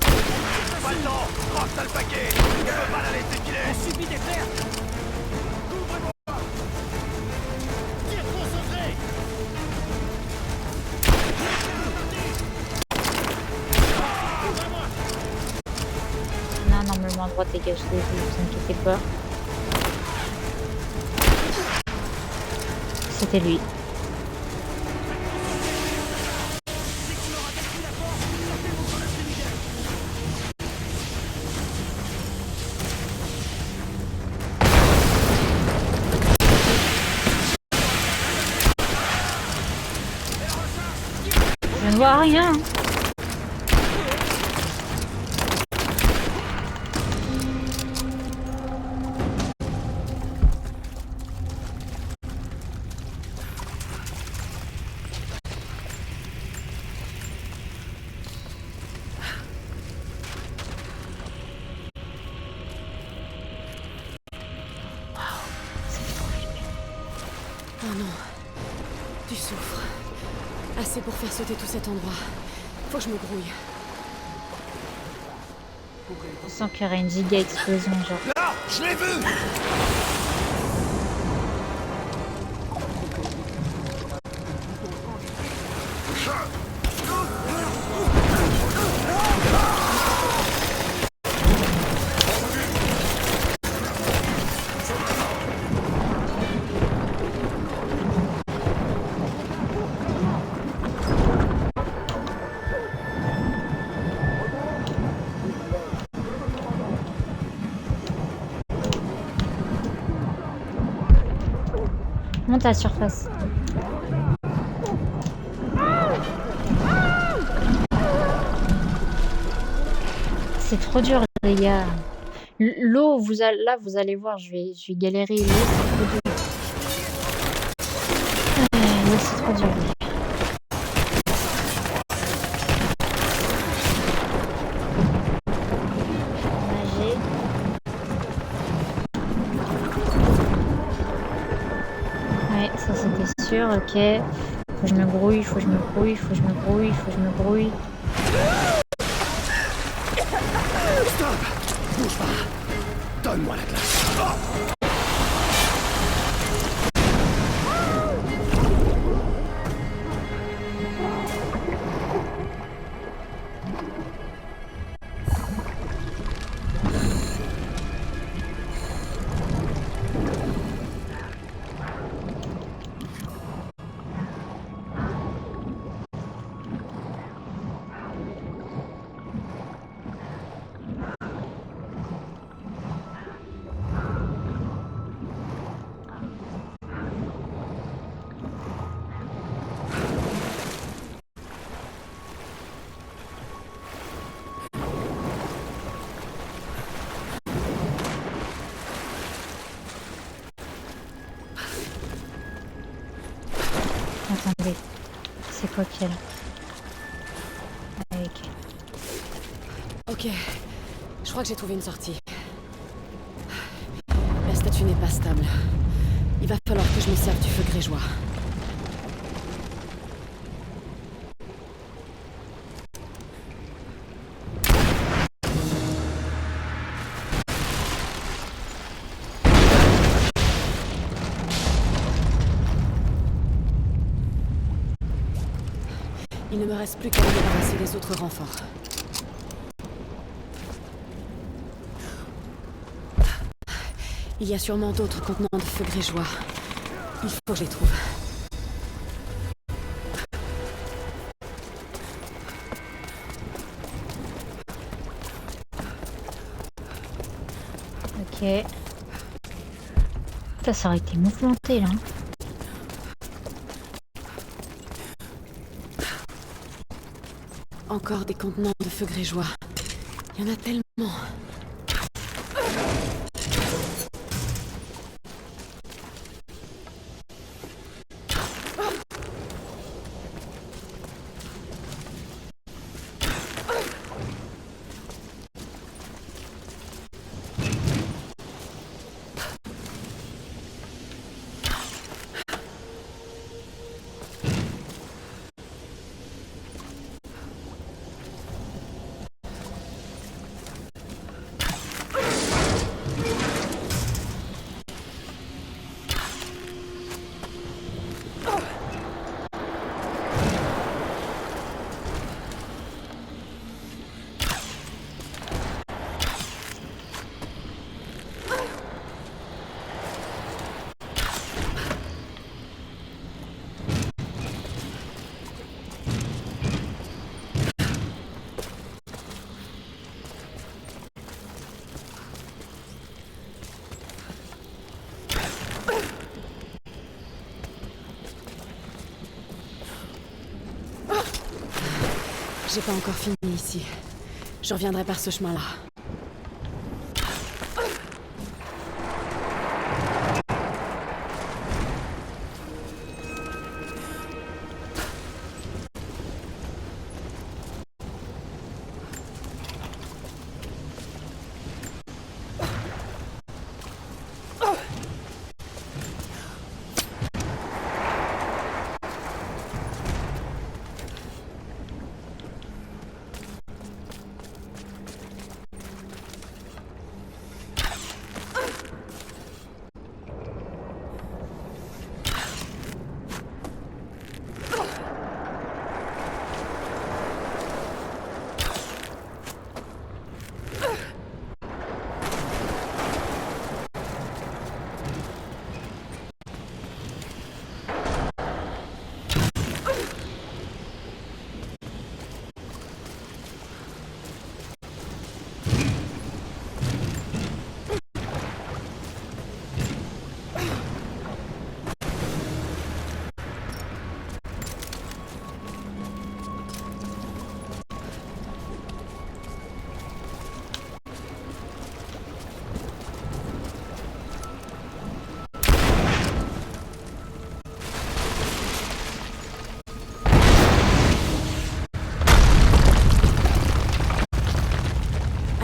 Speaker 2: Pas le temps. Crosse le paquet. On peut pas la laisser filer.
Speaker 10: On subit des pertes. Tire concentré.
Speaker 1: Non, normalement, à droite, dégage des yeux, vous inquiétez pas. C'était lui. Je ne vois rien.
Speaker 3: Oh non. Du soufre. Assez pour faire sauter tout cet endroit. Faut que je me grouille.
Speaker 1: On sent qu'il y aura une giga explosion, genre.
Speaker 10: Là, je l'ai vu.
Speaker 1: Monte à la surface. C'est trop dur, les gars. L'eau, là, vous allez voir, je vais galérer. L'eau, c'est trop dur. L'eau, c'est trop dur. Nager. Ouais, ça c'était sûr, ok. Faut que je me grouille, faut que je me grouille, faut que je me grouille, faut que je me grouille.
Speaker 10: Stop! Bouge pas! Donne-moi la glace!
Speaker 1: Attendez, c'est quoi qui est là?
Speaker 3: Ok, je crois que j'ai trouvé une sortie. La statue n'est pas stable. Il va falloir que je me serve du feu grégeois. Il ne me reste plus qu'à me débarrasser des autres renforts. Il y a sûrement d'autres contenants de feu grégeois. Il faut que je les trouve.
Speaker 1: Ok. Ça aurait été mouvementé là.
Speaker 3: Encore des contenants de feu grégeois. Il y en a tellement. J'ai pas encore fini ici. Je reviendrai par ce chemin-là.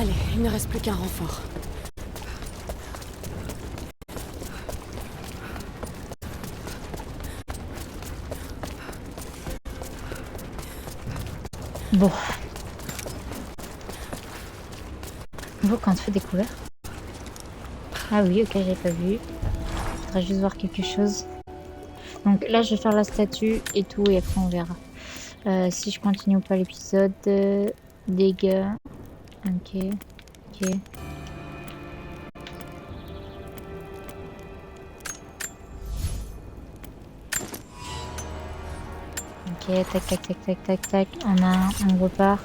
Speaker 3: Allez, il ne reste plus qu'un renfort.
Speaker 1: Bon. Nouveau camp de feu découvert. Ah oui, ok, j'ai pas vu. Faudrait juste voir quelque chose. Donc là, je vais faire la statue et tout, et après on verra. Si je continue ou pas l'épisode. Dégâts. Ok. Ok. Ok, tac, tac, tac, tac, tac, tac. On repart.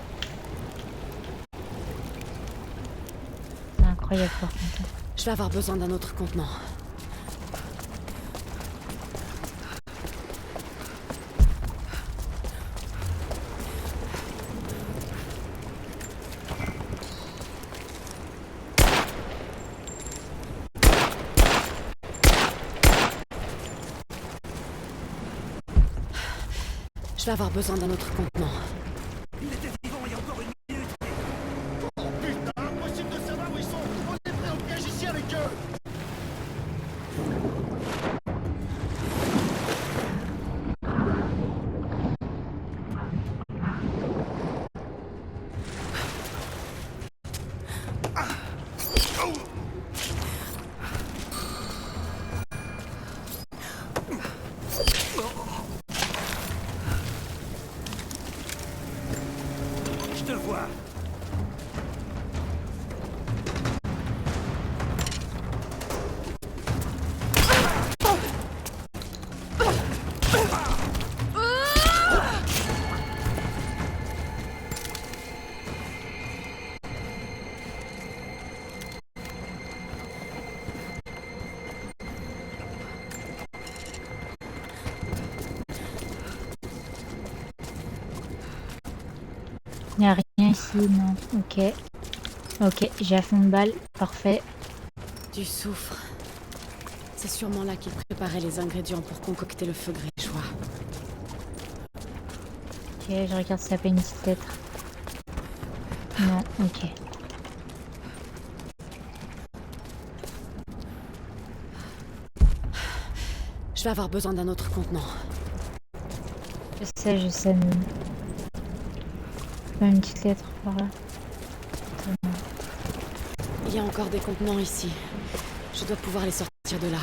Speaker 1: C'est incroyable par contre.
Speaker 3: Je vais avoir besoin d'un autre contenant. Je vais avoir besoin d'un autre contenant.
Speaker 10: Il était vivant il y a encore une minute. Oh putain, impossible de savoir où ils sont. On est prêt au piège ici avec eux. Je te vois.
Speaker 1: Il n'y a rien ici, non. Ok. Ok, j'ai à fond de balle. Parfait.
Speaker 3: Du soufre. C'est sûrement là qu'il préparait les ingrédients pour concocter le feu grégeois.
Speaker 1: Ok, je regarde si ça fait une petite lettre. Non, ok.
Speaker 3: Je vais avoir besoin d'un autre contenant.
Speaker 1: Je sais, mais... Pas une petite lettre par là. Attends.
Speaker 3: Il y a encore des contenants ici. Je dois pouvoir les sortir de là.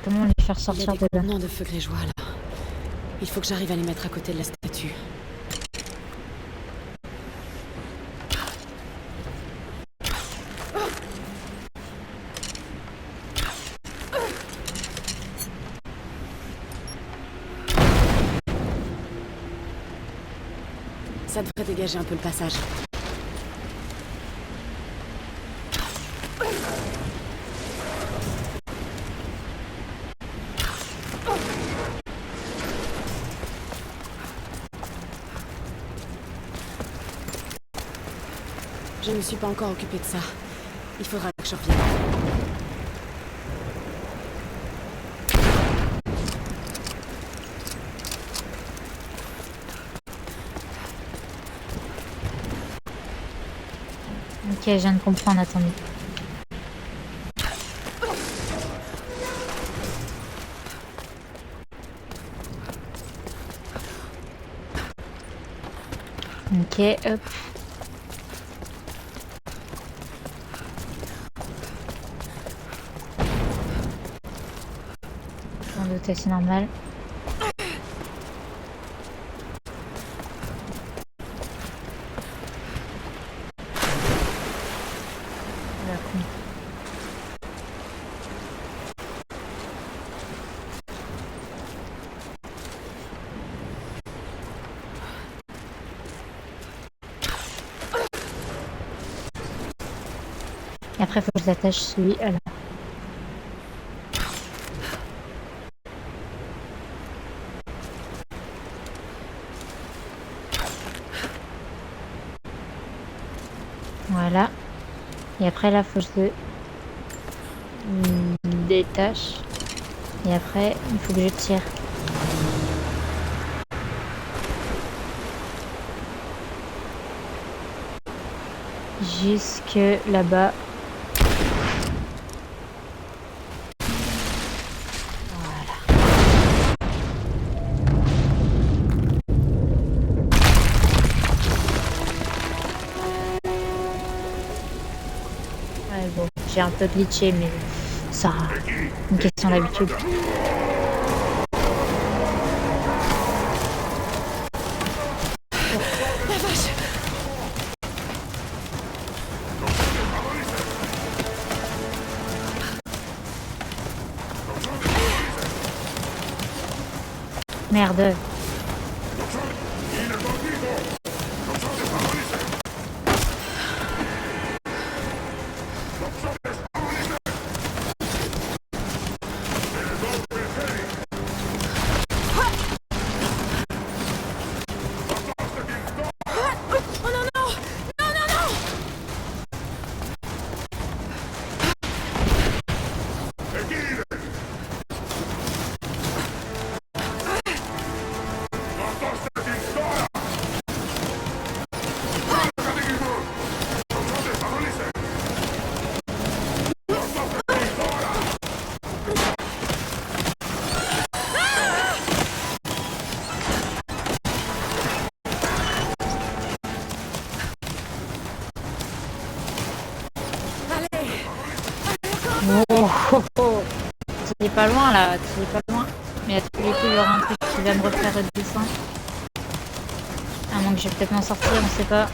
Speaker 1: Comment les faire
Speaker 3: Il y
Speaker 1: sortir
Speaker 3: a
Speaker 1: de
Speaker 3: des
Speaker 1: là?
Speaker 3: contenants de feu grégeois là. Il faut que j'arrive à les mettre à côté de la statue. Ça devrait dégager un peu le passage. Je ne me suis pas encore occupée de ça. Il faudra que je revienne.
Speaker 1: Ok, je viens de comprendre, attendez. Ok, hop. Sans doute, c'est normal. Et après, faut que je l'attache celui là. Et après là, faut que je détache. Et après, il faut que je tire. Jusque là-bas. Ouais, bon, j'ai un peu glitché, mais ça, une question d'habitude.
Speaker 3: La vache!
Speaker 1: Merde. Tu es pas loin là, tu es pas loin. Mais à tous les coups, il y aura un truc qui va me refaire redescendre. À moins que je vais peut-être m'en sortir, on sait pas.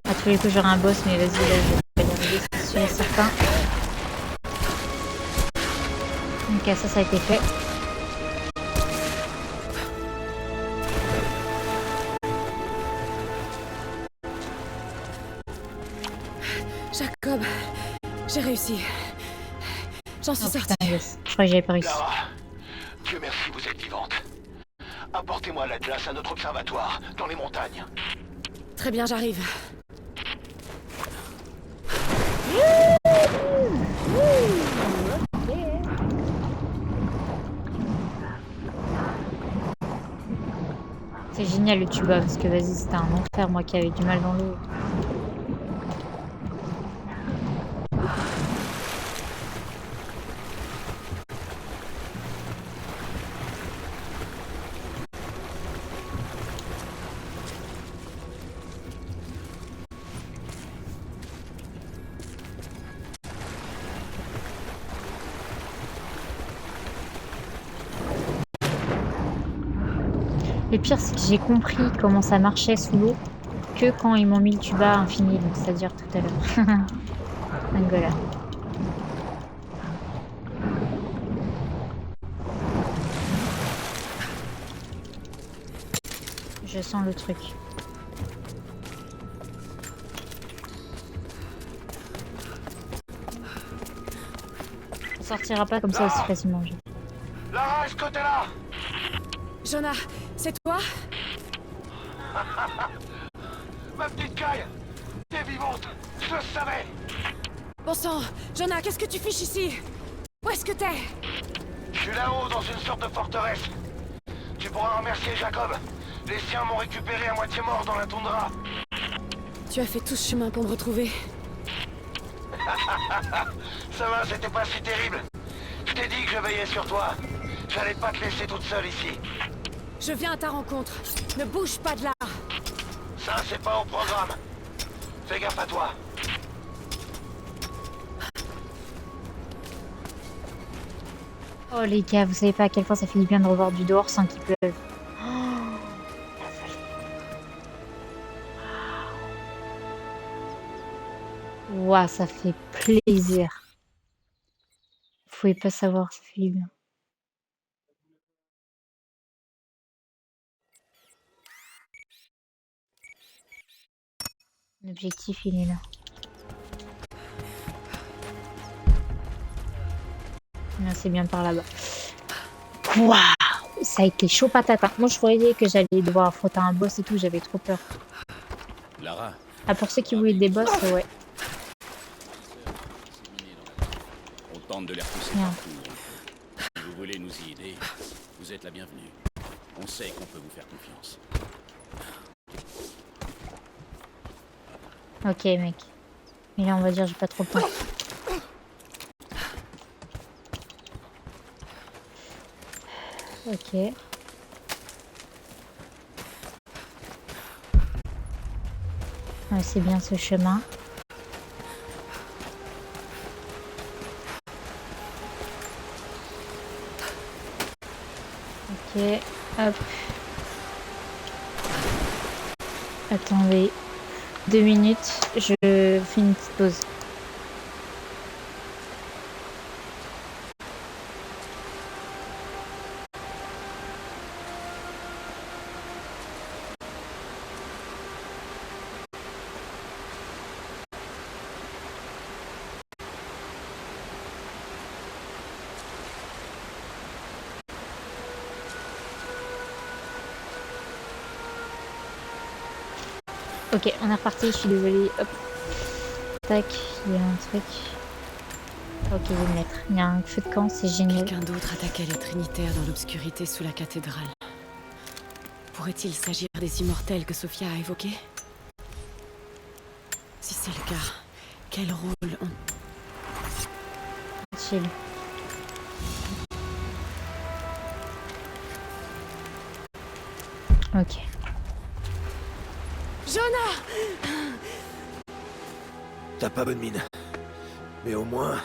Speaker 1: À tous les coups, j'aurai un boss, mais vas-y, là, je vais pas y arriver, c'est sûr et certain. Ok, ça a été fait.
Speaker 3: Jacob, j'ai réussi. J'en suis sortie.
Speaker 1: Putain, yes. Je crois que j'avais pas réussi.
Speaker 2: Lara, Dieu merci, vous êtes vivante. Apportez-moi l'Atlas à notre observatoire, dans les montagnes.
Speaker 3: Très bien, j'arrive.
Speaker 1: C'est génial le tuba, parce que vas-y, c'était un enfer, moi qui avais du mal dans l'eau. Le pire, c'est que j'ai compris comment ça marchait sous l'eau que quand ils m'ont mis le tuba infini, donc c'est-à-dire tout à l'heure. Donc voilà. Je sens le truc. On sortira pas comme ça aussi facilement.
Speaker 2: Lara, est-ce que t'es là?
Speaker 3: Jonah, c'est toi?
Speaker 2: Ma petite Caille, t'es vivante, je le savais.
Speaker 3: Bon sang, Jonah, qu'est-ce que tu fiches ici? Où est-ce que t'es?
Speaker 2: Je suis là-haut dans une sorte de forteresse. Tu pourras remercier Jacob. Les siens m'ont récupéré à moitié mort dans la toundra.
Speaker 3: Tu as fait tout ce chemin pour me retrouver.
Speaker 2: Ça va, c'était pas si terrible. Je t'ai dit que je veillais sur toi. J'allais pas te laisser toute seule ici.
Speaker 3: Je viens à ta rencontre. Ne bouge pas de là.
Speaker 2: Ça, c'est pas au programme. Fais gaffe à toi.
Speaker 1: Oh les gars, vous savez pas à quel point ça fait du bien de revoir du dehors sans qu'il pleuve. Ouah, ça fait plaisir. Vous pouvez pas savoir, ça fait du bien. L'objectif, il est là. Là, c'est bien par là-bas. Waouh, ça a été chaud patate. Hein. Moi, je croyais que j'allais devoir affronter un boss et tout. J'avais trop peur.
Speaker 8: Lara.
Speaker 1: Ah, pour ceux qui voulaient des boss, ouais.
Speaker 8: tente de les repousser
Speaker 1: Merde.
Speaker 8: partout. Si vous voulez nous y aider, vous êtes la bienvenue. On sait qu'on peut vous faire confiance.
Speaker 1: Ok, mec. Mais là, on va dire, j'ai pas trop le temps. Ok. Ouais, c'est bien ce chemin. Ok, hop. Attendez 2 minutes, je fais une petite pause. Ok, on est reparti, je suis désolée. Hop. Tac, il y a un truc. Ok, je vais le mettre. Il y a un feu de camp, c'est génial.
Speaker 3: Quelqu'un d'autre attaquait les Trinitaires dans l'obscurité sous la cathédrale. Pourrait-il s'agir des immortels que Sophia a évoqués? Si c'est le cas, quel rôle ont...
Speaker 1: Chill. Ok.
Speaker 3: Jonah!
Speaker 9: T'as pas bonne mine. Mais au moins,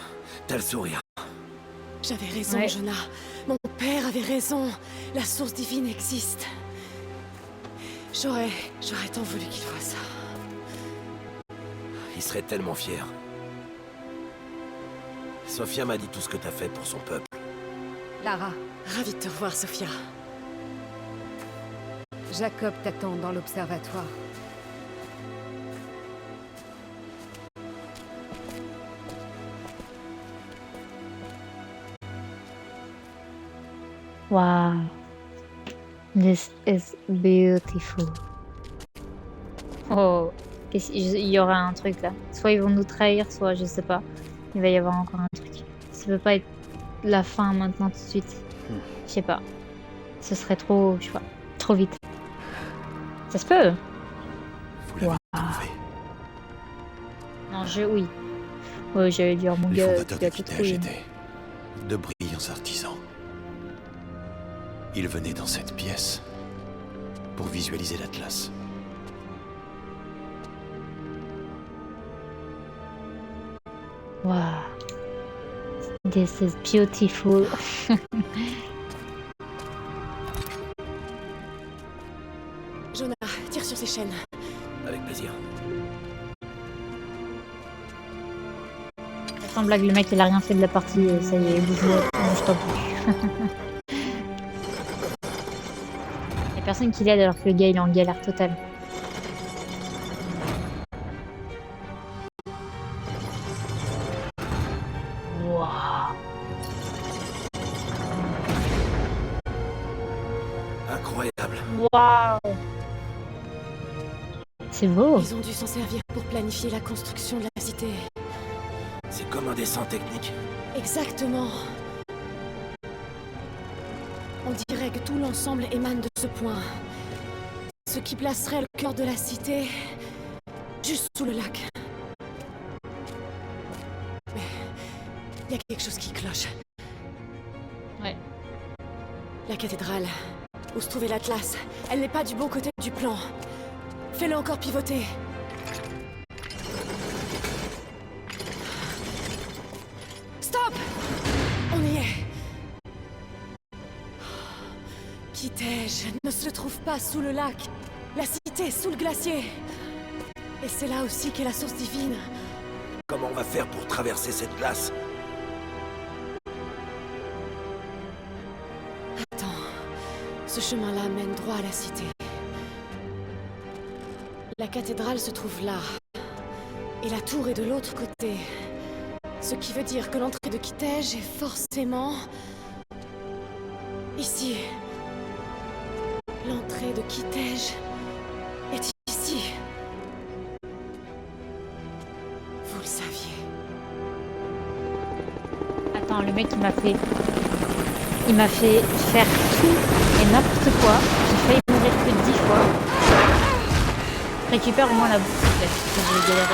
Speaker 9: t'as le sourire.
Speaker 3: J'avais raison,
Speaker 1: Ouais.
Speaker 3: Jonah. Mon père avait raison. La source divine existe. J'aurais tant voulu qu'il voie ça.
Speaker 9: Il serait tellement fier. Sophia m'a dit tout ce que t'as fait pour son peuple.
Speaker 6: Lara,
Speaker 3: Ravie de te revoir, Sophia.
Speaker 6: Jacob t'attend dans l'observatoire.
Speaker 1: Wow. This is beautiful. Oh, il y aura un truc là. Soit ils vont nous trahir, soit je sais pas. Il va y avoir encore un truc. Ça peut pas être la fin maintenant tout de suite. Je sais pas. Ce serait trop, je sais pas, trop vite. Ça se peut.
Speaker 5: Vous l'avez trouvé.
Speaker 1: Non, oui. Ouais, j'allais dire mon
Speaker 5: Les
Speaker 1: gars,
Speaker 5: fondateurs
Speaker 1: tu as
Speaker 5: de
Speaker 1: tout
Speaker 5: Kitej
Speaker 1: trouvé.
Speaker 5: étaient de brillants artisans. Ils venaient dans cette pièce pour visualiser l'Atlas.
Speaker 1: Wow. This is beautiful.
Speaker 3: Jonah, tire sur ces chaînes.
Speaker 9: Avec plaisir.
Speaker 1: Sans blague, le mec il a rien fait de la partie, ça y est, bouge-moi, je t'en prie. Y'a personne qui l'aide alors que le gars il est en galère totale. Waouh.
Speaker 9: Incroyable.
Speaker 1: Waouh. C'est beau.
Speaker 3: Ils ont dû s'en servir pour planifier la construction de la cité.
Speaker 9: C'est comme un dessin technique.
Speaker 3: Exactement. On dirait que tout l'ensemble émane de ce point. Ce qui placerait le cœur de la cité juste sous le lac. Mais il y a quelque chose qui cloche.
Speaker 1: Ouais.
Speaker 3: La cathédrale, où se trouvait l'Atlas, elle n'est pas du bon côté du plan. Fais-le encore pivoter. Stop! On y est. Kitej ne se trouve pas sous le lac. La cité est sous le glacier. Et c'est là aussi qu'est la source divine.
Speaker 9: Comment on va faire pour traverser cette glace?
Speaker 3: Attends, ce chemin-là mène droit à la cité. La cathédrale se trouve là. Et la tour est de l'autre côté. Ce qui veut dire que l'entrée de Kitej est forcément... ici. L'entrée de Kitej est ici. Vous le saviez.
Speaker 1: Non, le mec il m'a fait faire tout et n'importe quoi. J'ai failli mourir que 10 fois. Récupère au moins la bouffe, en fait. Parce que j'ai galéré.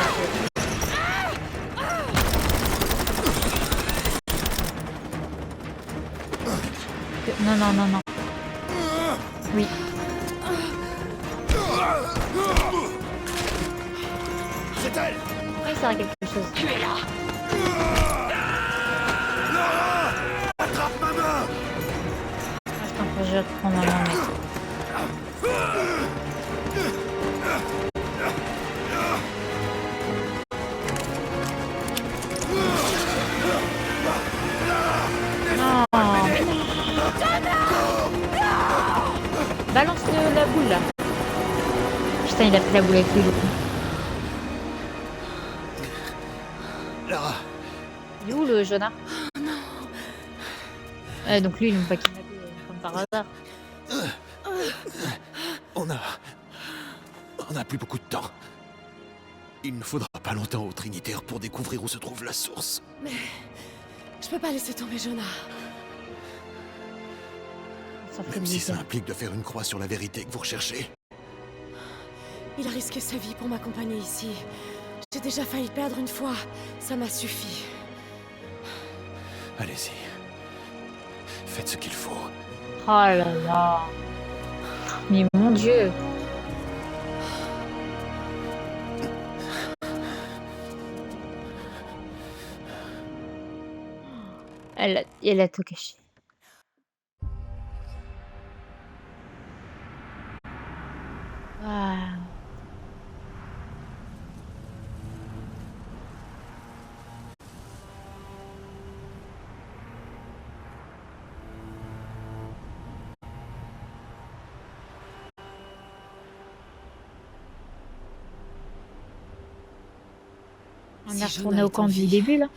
Speaker 1: Non, non, non, non. Oui.
Speaker 10: C'est elle.
Speaker 1: Oui, ça a quelque chose.
Speaker 4: Tu es là.
Speaker 10: Lara, attrape ma main.
Speaker 1: Attends, faut que je reprends ma main, mec. Balance la boule là. Putain, il a pris la boule avec lui.
Speaker 10: Lara.
Speaker 1: Il est où le Jonah? Donc lui, ils l'ont pas kidnappé comme par hasard.
Speaker 5: On a plus beaucoup de temps. Il ne faudra pas longtemps aux Trinitaires pour découvrir où se trouve la source.
Speaker 3: Mais je peux pas laisser tomber Jonah.
Speaker 5: Même si ça implique de faire une croix sur la vérité que vous recherchez.
Speaker 3: Il a risqué sa vie pour m'accompagner ici. J'ai déjà failli perdre une fois. Ça m'a suffi.
Speaker 5: Allez-y. Faites ce qu'il faut.
Speaker 1: Oh là là. Mais mon Dieu. Elle a tout caché. Waouh. On est retourné au camp du début là.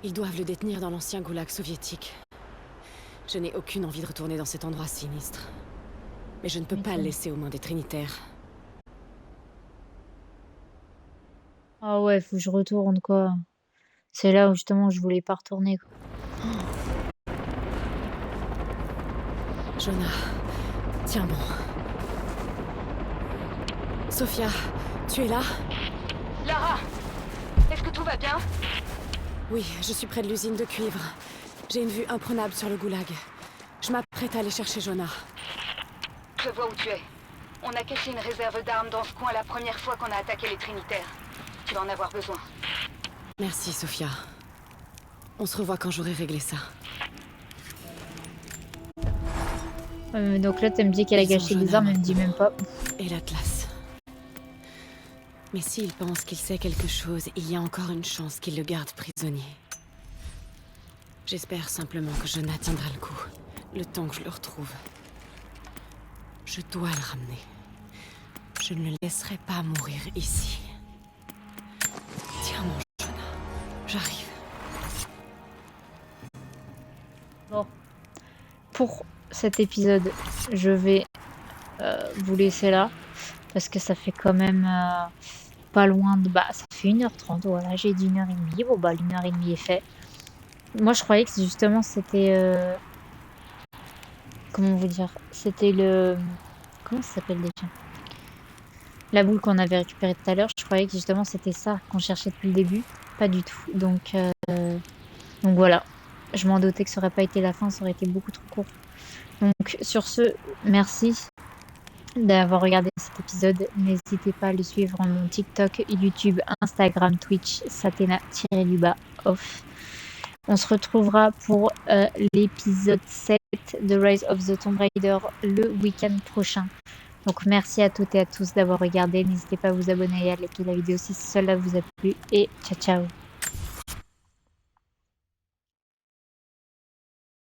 Speaker 3: Ils doivent le détenir dans l'ancien goulag soviétique. Je n'ai aucune envie de retourner dans cet endroit sinistre. Mais je ne peux pas le laisser aux mains des Trinitaires.
Speaker 1: Ah ouais, faut que je retourne quoi. C'est là où justement je voulais pas retourner quoi.
Speaker 3: Jonah, tiens bon. Sophia, tu es là?
Speaker 4: Lara, est-ce que tout va bien?
Speaker 3: Oui, je suis près de l'usine de cuivre. J'ai une vue imprenable sur le goulag. Je m'apprête à aller chercher Jonah.
Speaker 4: Je vois où tu es. On a caché une réserve d'armes dans ce coin la première fois qu'on a attaqué les Trinitaires. Tu vas en avoir besoin.
Speaker 3: Merci, Sophia. On se revoit quand j'aurai réglé ça.
Speaker 1: Donc là, t'aimes bien qu'elle a gâché les armes, elle me dit même pas.
Speaker 3: Et l'Atlas. Mais s'il pense qu'il sait quelque chose, il y a encore une chance qu'il le garde prisonnier. J'espère simplement que Jonah tiendra le coup, le temps que je le retrouve. Je dois le ramener. Je ne le laisserai pas mourir ici. Tiens mon Jonah, j'arrive.
Speaker 1: Bon. Pour cet épisode, je vais vous laisser là. Parce que ça fait quand même pas loin de... Bah, ça fait 1h30, voilà, j'ai dit 1h30. Bon, bah, 1h30 est fait. Moi, je croyais que justement, c'était... Comment vous dire? C'était le... Comment ça s'appelle déjà? La boule qu'on avait récupérée tout à l'heure. Je croyais que justement, c'était ça qu'on cherchait depuis le début. Pas du tout. Donc voilà. Je m'en doutais que ça aurait pas été la fin, ça aurait été beaucoup trop court. Donc, sur ce, merci d'avoir regardé cet épisode. N'hésitez pas à le suivre en mon TikTok, YouTube, Instagram, Twitch, Satena-off. On se retrouvera pour l'épisode 7 de Rise of the Tomb Raider le week-end prochain. Donc merci à toutes et à tous d'avoir regardé. N'hésitez pas à vous abonner et à liker la vidéo si cela vous a plu. Et ciao ciao.